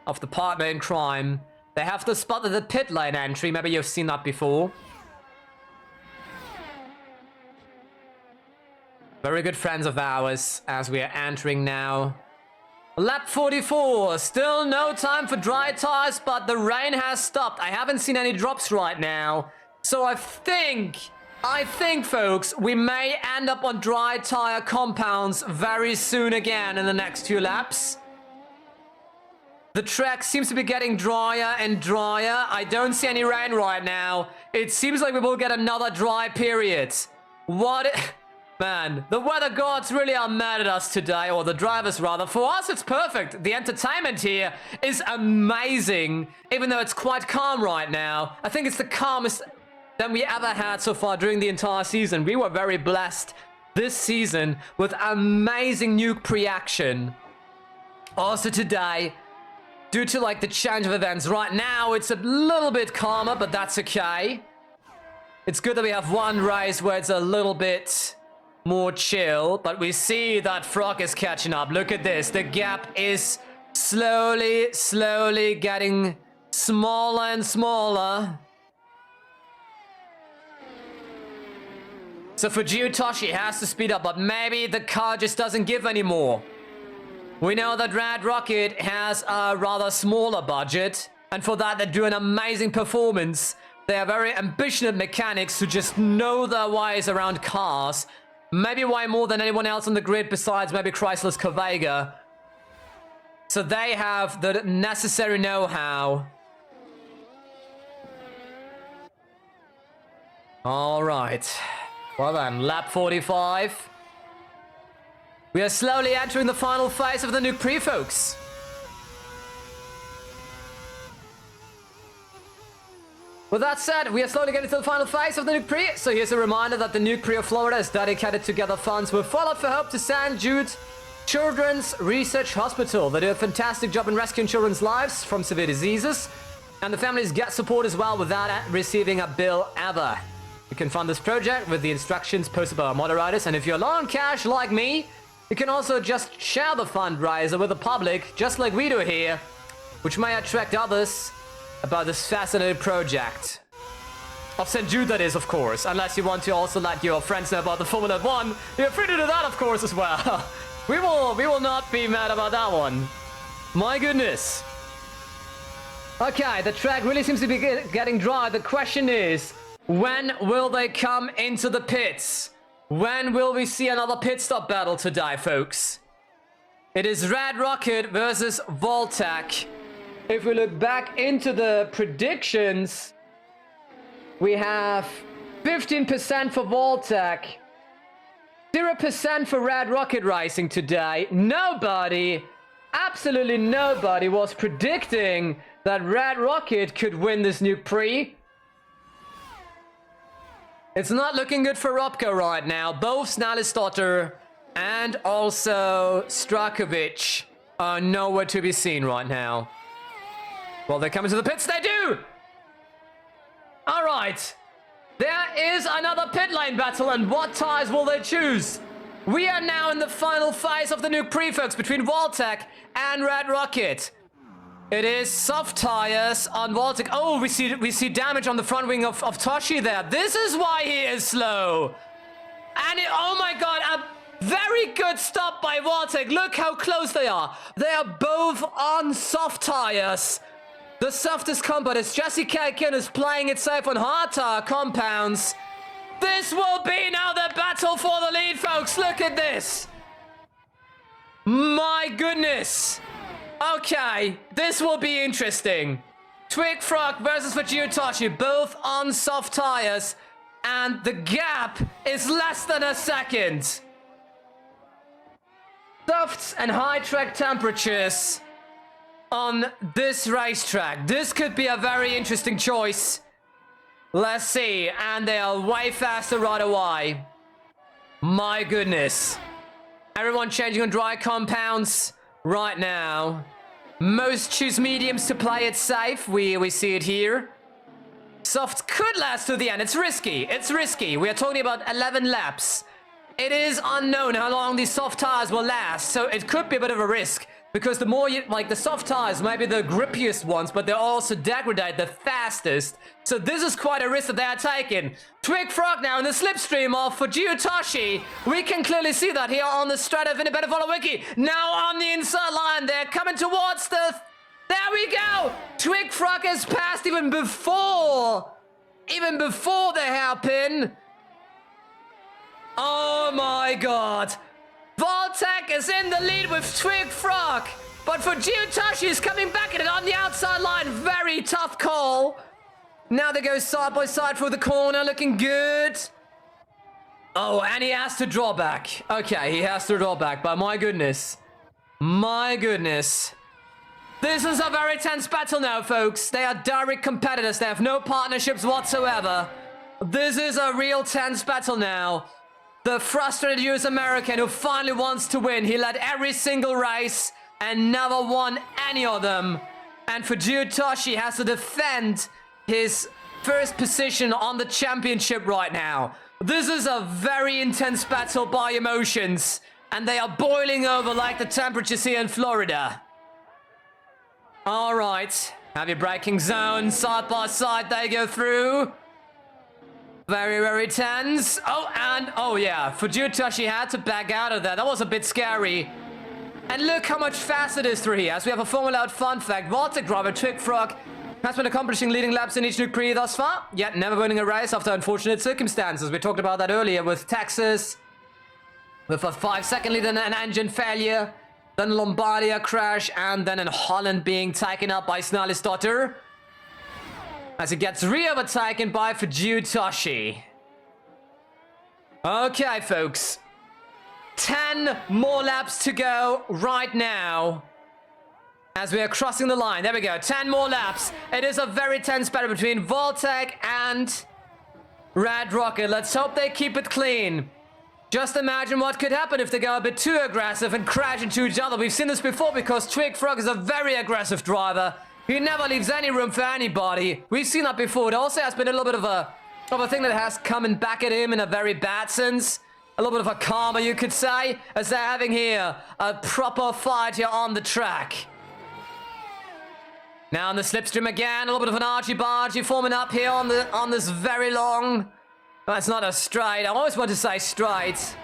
Of the partner in crime. They have the spot at the pit lane entry. Maybe you've seen that before. Very good friends of ours as we are entering now. Lap 44, still no time for dry tires, but the rain has stopped. I haven't seen any drops right now. So I think, folks, we may end up on dry tire compounds very soon again in the next few laps. The track seems to be getting drier and drier. I don't see any rain right now. It seems like we will get another dry period. What... Man, the weather gods really are mad at us today, or the drivers rather. For us, it's perfect. The entertainment here is amazing, even though it's quite calm right now. I think it's the calmest that we ever had so far during the entire season. We were very blessed this season with amazing Nuke Prix action. Also today, due to like the change of events, right now it's a little bit calmer, but that's okay. It's good that we have one race where it's a little bit... more chill, but we see that Frog is catching up. Look at this. The gap is slowly getting smaller and smaller. So for Toshi has to speed up, but maybe the car just doesn't give anymore. We know that Red Rocket has a rather smaller budget, and for that they do an amazing performance. They are very ambitious mechanics who just know their ways around cars. Maybe way more than anyone else on the grid besides maybe Chrysler's Corvega. So they have the necessary know-how. Alright. Well then, lap 45. We are slowly entering the final phase of the Nuke Prix, folks. With that said, we are slowly getting to the final phase of the Nuke Prix. So here's a reminder that the Nuke Prix of Florida is dedicated to gather funds with Fallout for Hope to St. Jude Children's Research Hospital. They do a fantastic job in rescuing children's lives from severe diseases. And the families get support as well without receiving a bill ever. You can fund this project with the instructions posted by our moderators. And if you're low on cash like me, you can also just share the fundraiser with the public, just like we do here, which may attract others about this fascinating project. Of St. Jude, that is, of course. Unless you want to also let your friends know about the Formula 1. You're free to do that, of course, as well. We will not be mad about that one. My goodness. Okay, the track really seems to be getting dry. The question is, when will they come into the pits? When will we see another pit stop battle today, folks? It is Red Rocket versus Voltec. If we look back into the predictions, we have 15% for Voltec, 0% for Red Rocket Racing today. Nobody, absolutely nobody was predicting that Red Rocket could win this Nuke Prix. It's not looking good for Robko right now. Both Snallisdotter and also Strakovic are nowhere to be seen right now. Well, they're coming to the pits. They do! All right. There is another pit lane battle, and what tires will they choose? We are now in the final phase of the Nuke Prix, folks, between Voltec and Red Rocket. It is soft tires on Voltec. Oh, we see damage on the front wing of Toshi there. This is why he is slow. And oh my god, a very good stop by Voltec. Look how close they are. They are both on soft tires. The softest compound is Jesse Kakin is playing it safe on hard tire compounds. This will be now the battle for the lead, folks. Look at this. My goodness. Okay, this will be interesting. Twig Frog versus Fujitashi, both on soft tires, and the gap is less than a second. Softs and high track temperatures on this racetrack. This could be a very interesting choice. Let's see, and they are way faster right away. My goodness. Everyone changing on dry compounds right now. Most choose mediums to play it safe. We see it here. Softs could last to the end. It's risky. It's risky. We are talking about 11 laps. It is unknown how long these soft tires will last, so it could be a bit of a risk. Because the more you, like, the soft tires might be the grippiest ones, but they're also degrade the fastest. So this is quite a risk that they are taking. Twig Frog now in the slipstream of Fujitashi. We can clearly see that here on the straight of Independent Follow Wiki. Now on the inside line, they're coming towards the... There we go! Twig Frog has passed even before the hairpin. Oh my god. Voltec is in the lead with Twig Frog, but Fujitashi is coming back at it on the outside line. Very tough call. Now they go side by side for the corner, looking good. Oh, and he has to draw back. Okay, he has to draw back, but my goodness. My goodness. This is a very tense battle now, folks. They are direct competitors. They have no partnerships whatsoever. This is a real tense battle now. The frustrated US American who finally wants to win. He led every single race and never won any of them. And Fujitashi has to defend his first position on the championship right now. This is a very intense battle by emotions. And they are boiling over like the temperatures here in Florida. Alright. Heavy braking zone. Side by side they go through. Very, very tense. Oh yeah, Fujitashi had to back out of that. That was a bit scary. And look how much faster it is through here. As we have a Formula fun fact, Voltec driver Twig Frog has been accomplishing leading laps in each Nuke Prix thus far, yet never winning a race after unfortunate circumstances. We talked about that earlier with Texas, with a 5-second lead and an engine failure, then Lombardia crash, and then in Holland being taken up by Snarlisdotter. As it gets re-overtaken by Fujitashi. Okay, folks. 10 more laps to go right now. As we are crossing the line. There we go. 10 more laps. It is a very tense battle between Voltec and Red Rocket. Let's hope they keep it clean. Just imagine what could happen if they go a bit too aggressive and crash into each other. We've seen this before because Twig Frog is a very aggressive driver. He never leaves any room for anybody. We've seen that before. It also has been a little bit of a thing that has coming back at him in a very bad sense. A little bit of a karma, you could say, as they're having here a proper fight here on the track. Now on the slipstream again, a little bit of an argy-bargy forming up here on this very long... That's not a straight. I always want to say straight.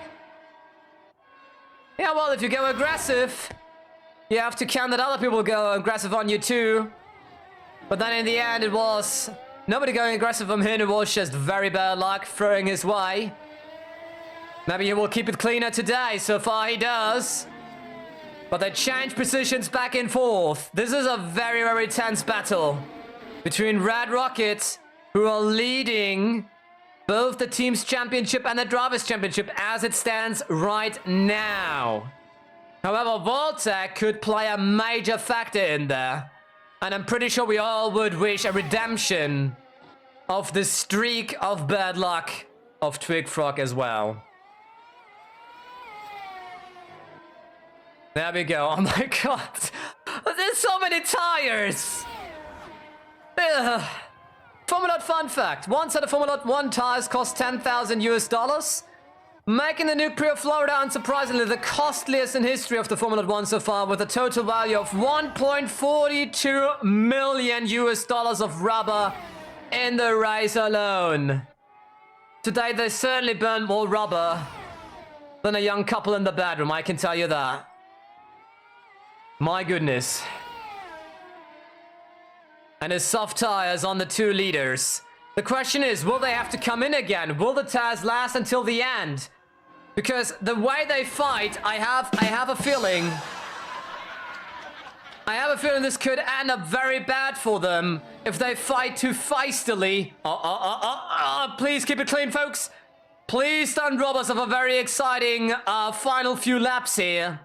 Yeah, well, if you go aggressive... You have to count that other people go aggressive on you too. But then in the end it was nobody going aggressive on him. It was just very bad luck throwing his way. Maybe he will keep it cleaner today. So far he does. But they change positions back and forth. This is a very, very tense battle. Between Red Rocket, who are leading both the team's championship and the drivers' championship as it stands right now. However, Voltec could play a major factor in there. And I'm pretty sure we all would wish a redemption of the streak of bad luck of Twig Frog as well. There we go. Oh my god. There's so many tires. Formula fun fact. One set of Formula 1 tires cost $10,000. Making the Nuke Prix of Florida, unsurprisingly, the costliest in history of the Formula 1 so far, with a total value of $1.42 million of rubber in the race alone. Today, they certainly burned more rubber than a young couple in the bedroom, I can tell you that. My goodness. And his soft tires on the 2 leaders. The question is, will they have to come in again? Will the tires last until the end? Because the way they fight, I have a feeling I have a feeling this could end up very bad for them if they fight too feistily. Please keep it clean, folks. Please don't rob us of a very exciting final few laps here.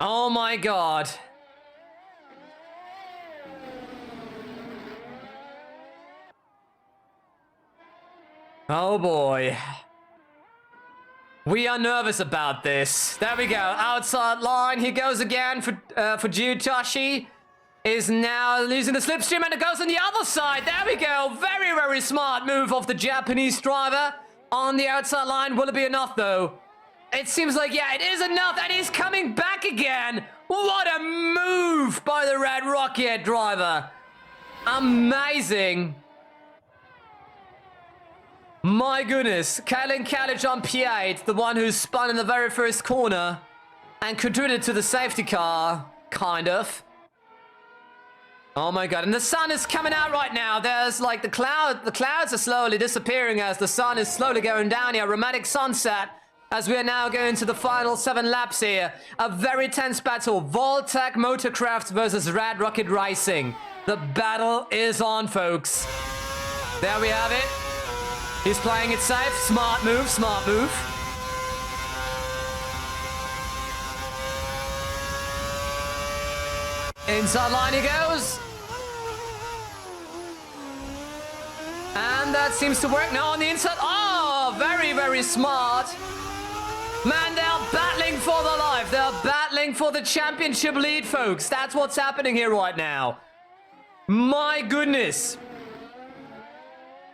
Oh my god. Oh boy. We are nervous about this. There we go. Outside line. He goes again for Jiutashi. Is now losing the slipstream and it goes on the other side. There we go. Very, very smart move of the Japanese driver on the outside line. Will it be enough though? It seems like, yeah, it is enough. And he's coming back again. What a move by the Red Rocket driver. Amazing. My goodness, Kalen Kalic on P8, the one who spun in the very first corner and contributed to the safety car, kind of. Oh my god, and the sun is coming out right now. There's like the clouds are slowly disappearing as the sun is slowly going down here. Romantic sunset as we are now going to the final 7 laps here. A very tense battle. Voltec Motorcraft versus Red Rocket Racing. The battle is on, folks. There we have it. He's playing it safe. Smart move, smart move. Inside line he goes. And that seems to work now on the inside. Oh, very, very smart. Man, they're battling for their life. They're battling for the championship lead, folks. That's what's happening here right now. My goodness.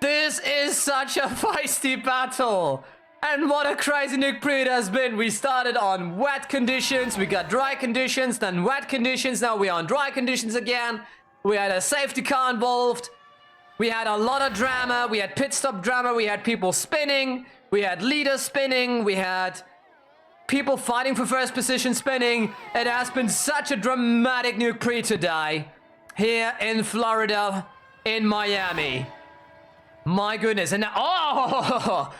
This is such a feisty battle. And what a crazy Nuke Prix it has been. We started on wet conditions, we got dry conditions, then wet conditions, now we're on dry conditions again. We had a safety car involved. We had a lot of drama, we had pit stop drama, we had people spinning, we had leaders spinning, we had people fighting for first position spinning. It has been such a dramatic Nuke Prix today. Here in Florida, in Miami. My goodness, and now, oh!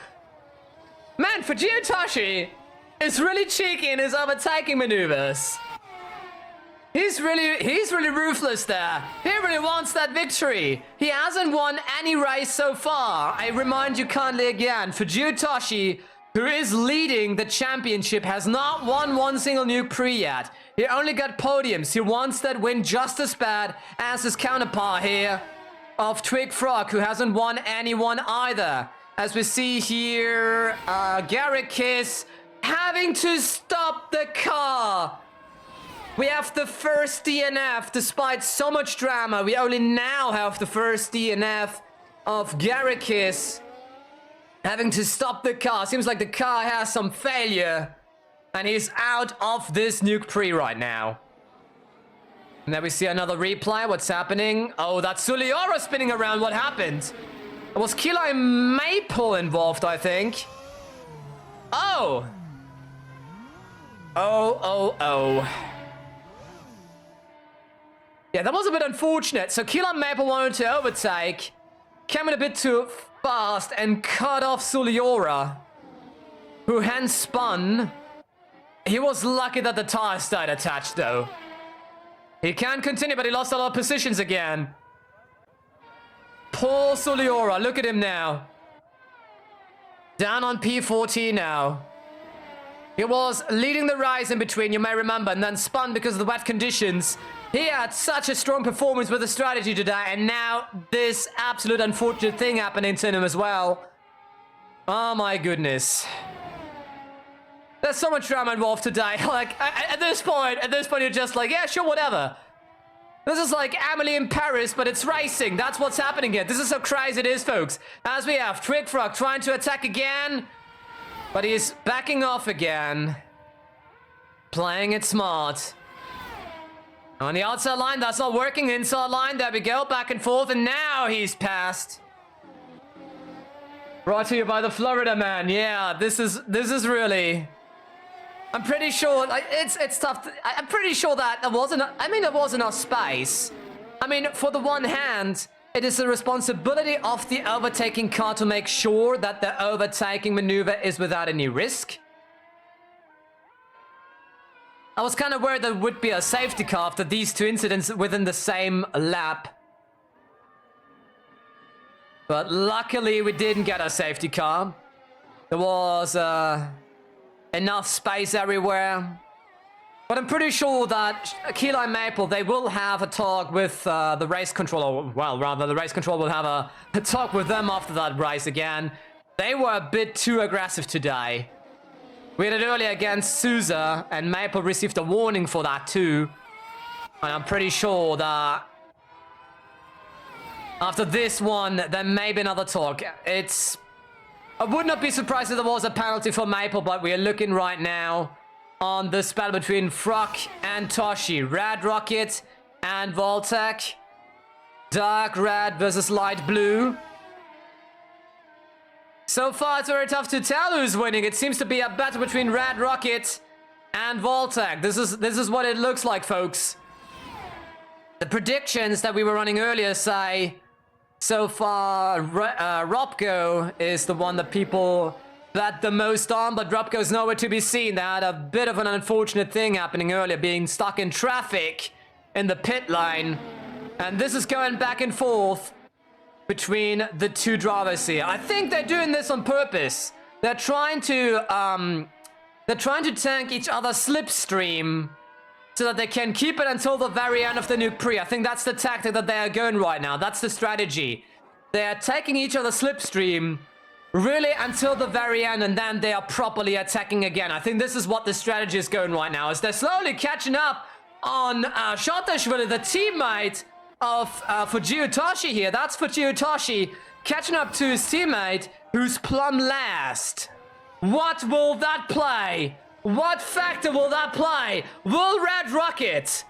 Man, Fujitashi is really cheeky in his overtaking maneuvers. He's really ruthless there. He really wants that victory. He hasn't won any race so far. I remind you kindly again, Fujitashi, who is leading the championship, has not won one single Nuke Prix yet. He only got podiums. He wants that win just as bad as his counterpart here of Twig Frog, who hasn't won anyone either. As we see here, Garrett Kiss having to stop the car. We have the first DNF, despite so much drama. We only now have the first DNF of Garrett Kiss having to stop the car. Seems like the car has some failure, and he's out of this Nuke Prix right now. And then we see another replay. What's happening? Oh, that's Suliora spinning around. What happened? It was Kilo Maple involved, I think. Oh. Oh. Yeah, that was a bit unfortunate. So Kilo Maple wanted to overtake, came in a bit too fast and cut off Suliora, who hand spun. He was lucky that the tire stayed attached, though. He can continue, but he lost a lot of positions again. Poor Suliora, look at him now. Down on P14 now. He was leading the race in between, you may remember, and then spun because of the wet conditions. He had such a strong performance with the strategy today, and now this absolute unfortunate thing happening to him as well. Oh my goodness. There's so much drama involved today. Like, at this point, you're just like, yeah, sure, whatever. This is like Emily in Paris, but it's racing. That's what's happening here. This is how crazy it is, folks. As we have Twig Frog trying to attack again, but he's backing off again. Playing it smart. On the outside line, that's not working. Inside line, there we go. Back and forth, and now he's passed. Brought to you by the Florida man. Yeah, this is really... I'm pretty sure, like, it's tough. I'm pretty sure that there wasn't, there was enough space. I mean, for the one hand, it is the responsibility of the overtaking car to make sure that the overtaking maneuver is without any risk. I was kind of worried there would be a safety car after these two incidents within the same lap. But luckily we didn't get a safety car. There was enough space everywhere. But I'm pretty sure that Kilo and Maple, they will have a talk with the race controller. Well, rather, the race controller will have a talk with them after that race again. They were a bit too aggressive today. We had it earlier against Souza, and Maple received a warning for that too. And I'm pretty sure that after this one, there may be another talk. I would not be surprised if there was a penalty for Maple, but we are looking right now on this battle between Frog and Toshi. Red Rocket and Voltec. Dark red versus light blue. So far, it's very tough to tell who's winning. It seems to be a battle between Red Rocket and Voltec. This is what it looks like, folks. The predictions that we were running earlier say, so far, Robco is the one that people bet the most on, but Robco's nowhere to be seen. They had a bit of an unfortunate thing happening earlier, being stuck in traffic in the pit line. And this is going back and forth between the two drivers here. I think they're doing this on purpose. They're trying to tank each other's slipstream so that they can keep it until the very end of the Nuke Prix. I think that's the tactic that they are going right now. That's the strategy. They are taking each other's slipstream really until the very end, and then they are properly attacking again. I think this is what the strategy is going right now, is they're slowly catching up on Shotashvili, the teammate of Fujio Toshi here. That's Fujio Toshi catching up to his teammate, who's plumb last. What will that play? What factor will that play? Will Red Rocket,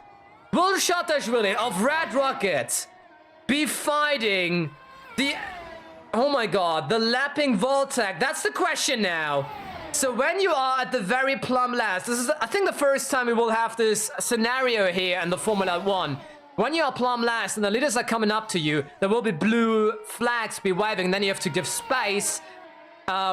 will Shotashvili of Red Rocket be fighting the... Oh my god, the lapping Voltec? That's the question now. So when you are at the very plumb last, this is, I think, the first time we will have this scenario here in the Formula 1. When you are plumb last and the leaders are coming up to you, there will be blue flags be waving, and then you have to give space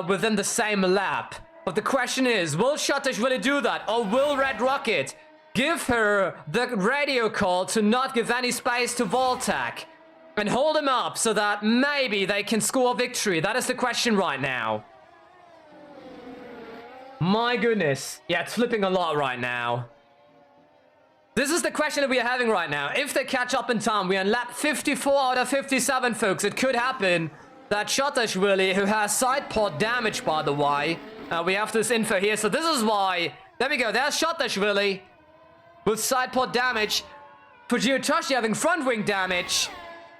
within the same lap. But the question is, will Shotashvili do that? Or will Red Rocket give her the radio call to not give any space to Voltec and hold him up so that maybe they can score a victory? That is the question right now. My goodness. Yeah, it's flipping a lot right now. This is the question that we are having right now. If they catch up in time, we are on lap 54 out of 57, folks. It could happen that Shotashvili, who has side pod damage, by the way, we have this info here, so this is why. There we go, there's Shotashvili with side pod damage. Fujio Toshi having front wing damage.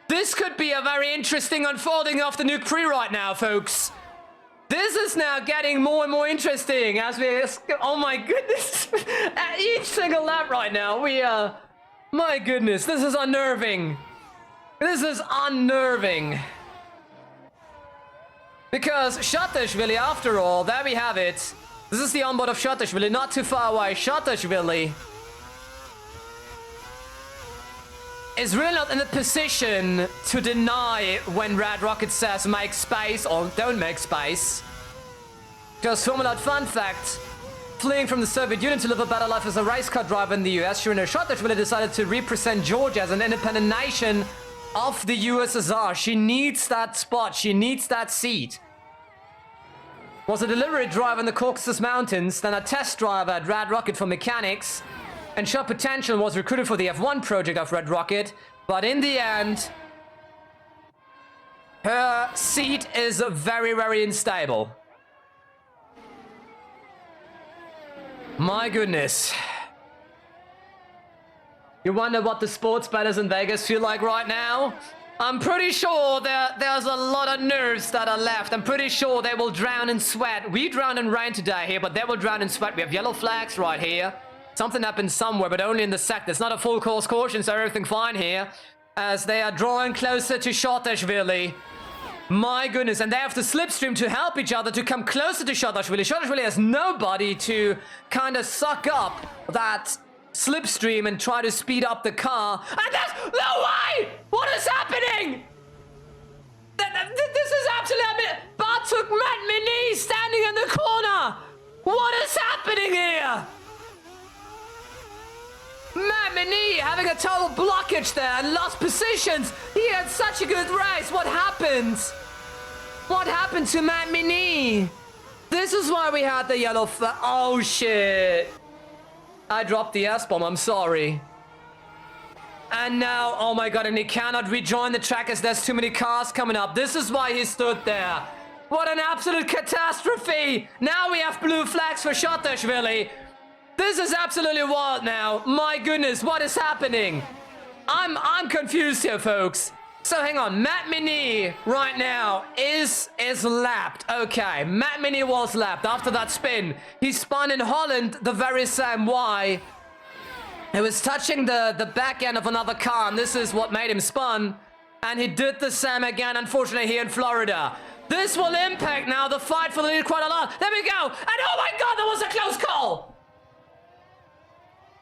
This could be a very interesting unfolding of the Nuke Prix right now, folks. This is now getting more and more interesting as we... Oh my goodness. At each single lap right now, we are... My goodness, this is unnerving. This is unnerving. Because Shotashvili, after all, there we have it. This is the onboard of Shotashvili, not too far away. Shotashvili is really not in a position to deny when Red Rocket says make space or don't make space. Just Formulout fun fact, fleeing from the Soviet Union to live a better life as a race car driver in the US, Shirina Shotashvili decided to represent Georgia as an independent nation of the USSR. She needs that spot. She needs that seat. Was a delivery driver in the Caucasus Mountains, then a test driver at Red Rocket for mechanics, and showed potential was recruited for the F1 project of Red Rocket, but in the end, her seat is very, very unstable. My goodness. You wonder what the sports bettors in Vegas feel like right now? I'm pretty sure there's a lot of nerves that are left. I'm pretty sure they will drown in sweat. We drown in rain today here, but they will drown in sweat. We have yellow flags right here. Something happened somewhere, but only in the sector. It's not a full course caution, so everything fine here. As they are drawing closer to Shotashvili. My goodness, and they have to slipstream to help each other to come closer to Shotashvili. Shotashvili has nobody to kind of suck up that slipstream and try to speed up the car. And there's no way! What is happening? This is absolutely... Bartuk Mini standing in the corner. What is happening here? Miami having a total blockage there and lost positions. He had such a good race. What happened? What happened to Miami? This is why we had the yellow flag. Oh, shit. I dropped the S-bomb. I'm sorry. And now, oh my god, and he cannot rejoin the track as there's too many cars coming up. This is why he stood there. What an absolute catastrophe. Now we have blue flags for Shotashvili. This is absolutely wild now. My goodness, what is happening? I'm confused here, folks. So hang on, Matt Mini right now is lapped. Okay, Matt Mini was lapped after that spin. He spun in Holland the very same way. He was touching the back end of another car, and this is what made him spun. And he did the same again, unfortunately, here in Florida. This will impact now the fight for the lead quite a lot. There we go. And oh my god, that was a close call.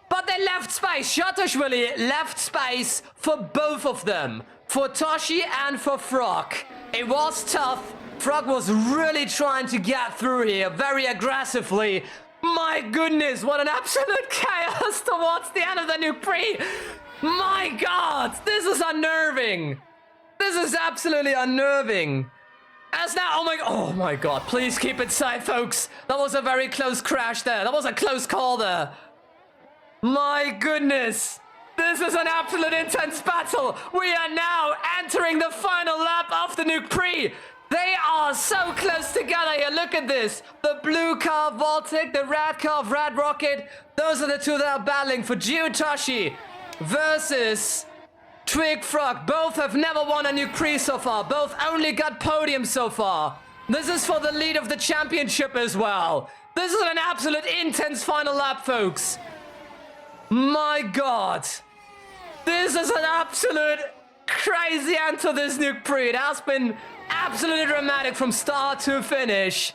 But they left space. Shotashvili left space for both of them. For Toshi and for Frog. It was tough. Frog was really trying to get through here very aggressively. My goodness, what an absolute chaos towards the end of the Nuke Prix. My god, this is unnerving. This is absolutely unnerving. As now, oh my god, please keep it safe, folks. That was a very close crash there. That was a close call there. My goodness. This is an absolute intense battle. We are now entering the final lap of the Nuke Prix. They are so close together here. Look at this. The blue car of Voltic, the red car of Red Rocket. Those are the two that are battling for Geotashi versus Twig Frog. Both have never won a Nuke Prix so far. Both only got podiums so far. This is for the lead of the championship as well. This is an absolute intense final lap, folks. My god. This is an absolute crazy end to this Nuke Prix. It has been absolutely dramatic from start to finish.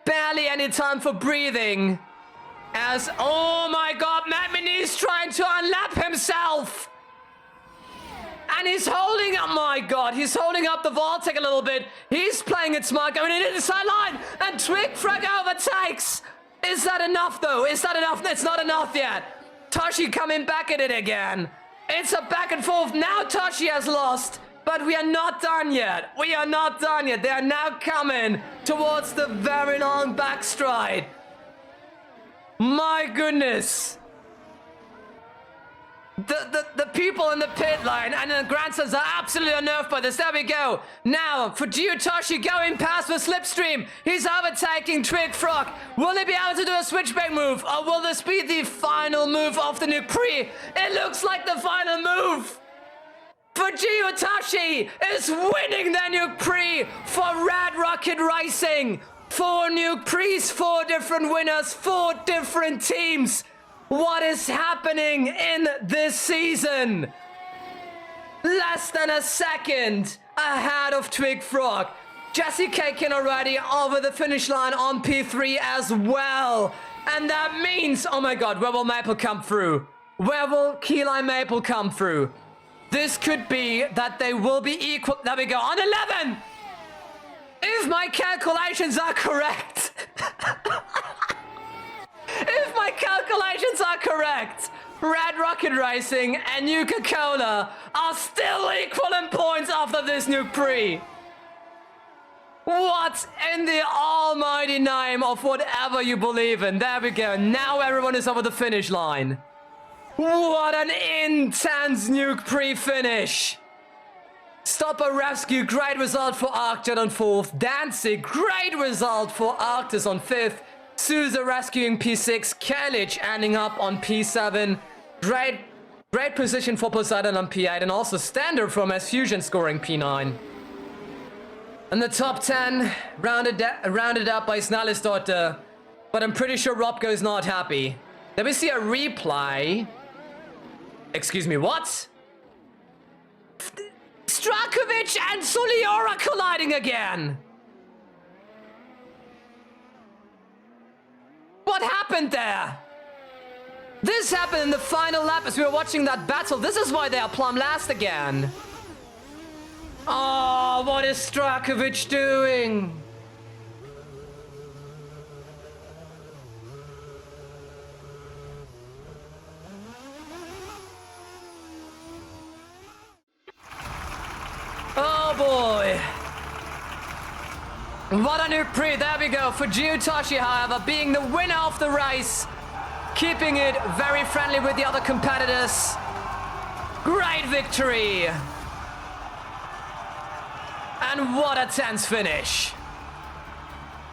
Barely any time for breathing. As, oh my god, Matt Mini's trying to unlap himself. And he's holding up, my god, he's holding up the Voltic a little bit. He's playing it smart, going in the inside line. And Twig Frog overtakes. Is that enough, though? Is that enough? It's not enough yet. Toshi coming back at it again. It's a back and forth. Now Toshi has lost. But we are not done yet. We are not done yet. They are now coming towards the very long backstride. My goodness. The people in the pit line and the grandsons are absolutely unnerved by this. There we go. Now, for Geotashi going past the slipstream. He's overtaking Twig Frog. Will he be able to do a switchback move? Or will this be the final move of the Nuke Prix? It looks like the final move. For Geotashi is winning the Nuke Prix for Red Rocket Racing. 4 Nuke Prix, 4 different winners, 4 different teams. What is happening in this season? Less than a second ahead of Twig Frog. Jesse Kakin already over the finish line on P3 as well. And that means, oh my god, where will Maple come through? Where will Key Lime Maple come through? This could be that they will be equal. There we go, on 11! If my calculations are correct. If my calculations are correct, Red Rocket Racing and Nuka-Cola are still equal in points after this Nuke Prix. What in the almighty name of whatever you believe in? There we go. Now everyone is over the finish line. What an intense Nuke Prix finish. Stopper Rescue, great result for Arcjet on 4th. Danzig, great result for Arctis on 5th. Souza rescuing P6, Kalic ending up on P7. Great position for Poseidon on P8, and also Standard from S-Fusion scoring P9. And the top 10 rounded up by Snallisdotter, but I'm pretty sure Robko is not happy. Let me see a replay. Excuse me, what? Strakovic and Soliora colliding again! What happened there? This happened in the final lap as we were watching that battle. This is why they are plumb last again. Oh, what is Strakovic doing? boy. What a Nuke Prix. There we go. Fujitoshi, however, being the winner of the race. Keeping it very friendly with the other competitors. Great victory. And what a tense finish.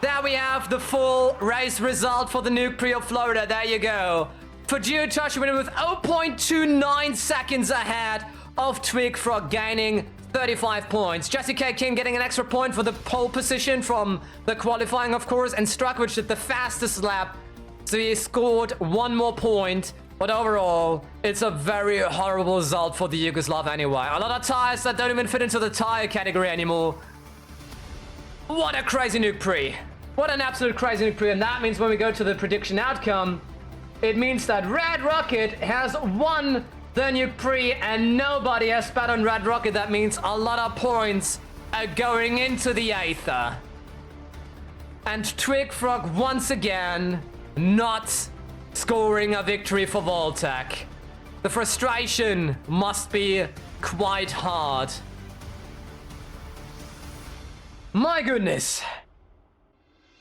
There we have the full race result for the Nuke Prix of Florida. There you go. Fujitoshi winning with 0.29 seconds ahead of Twig Frog, gaining 35 points. Jesse K. King getting an extra point for the pole position from the qualifying, of course, and Strukovic did the fastest lap, so he scored one more point. But overall, it's a very horrible result for the Yugoslav anyway. A lot of tires that don't even fit into the tire category anymore. What a crazy Nuke Prix. What an absolute crazy Nuke Prix. And that means when we go to the prediction outcome, it means that Red Rocket has won the Nuke Prix and nobody has bet on Red Rocket. That means a lot of points are going into the Aether. And Twig Frog once again not scoring a victory for Voltec. The frustration must be quite hard. My goodness.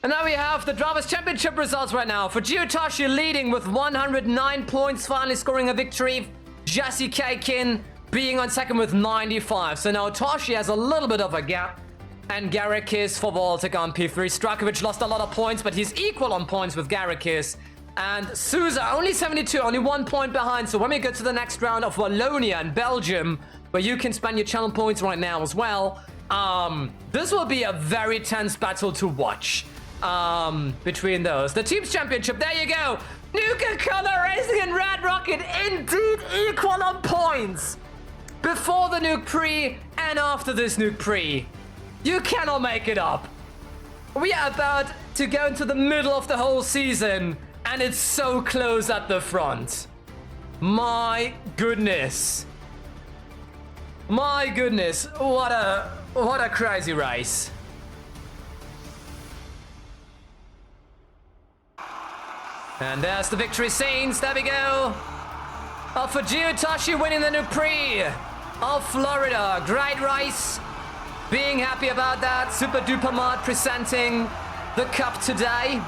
And now we have the Drivers' Championship results right now. Fujitoshi leading with 109 points, finally scoring a victory. Jesse Kaikin being on second with 95. So now Toshi has a little bit of a gap. And Garrikis for Voltec on P3. Strukovic lost a lot of points, but he's equal on points with Garrikis. And Souza only 72, only 1 point behind. So when we get to the next round of Wallonia and Belgium, where you can spend your channel points right now as well, this will be a very tense battle to watch between those. The Teams Championship, there you go. Nuke Color Racing and Red Rocket indeed equal on points. Before the Nuke Prix and after this Nuke Prix. You cannot make it up. We are about to go into the middle of the whole season, and it's so close at the front. My goodness. My goodness. What a crazy race. And there's the victory scenes. There we go. Fujitoshi winning the Nuke Prix of Florida. Great race. Being happy about that. Super Duper Mart presenting the cup today.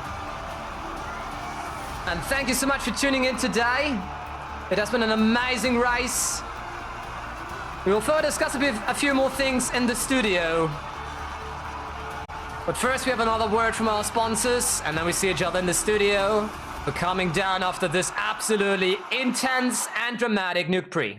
And thank you so much for tuning in today. It has been an amazing race. We will further discuss a few more things in the studio. But first we have another word from our sponsors, and then we see each other in the studio. We're coming down after this absolutely intense and dramatic Nuke Prix.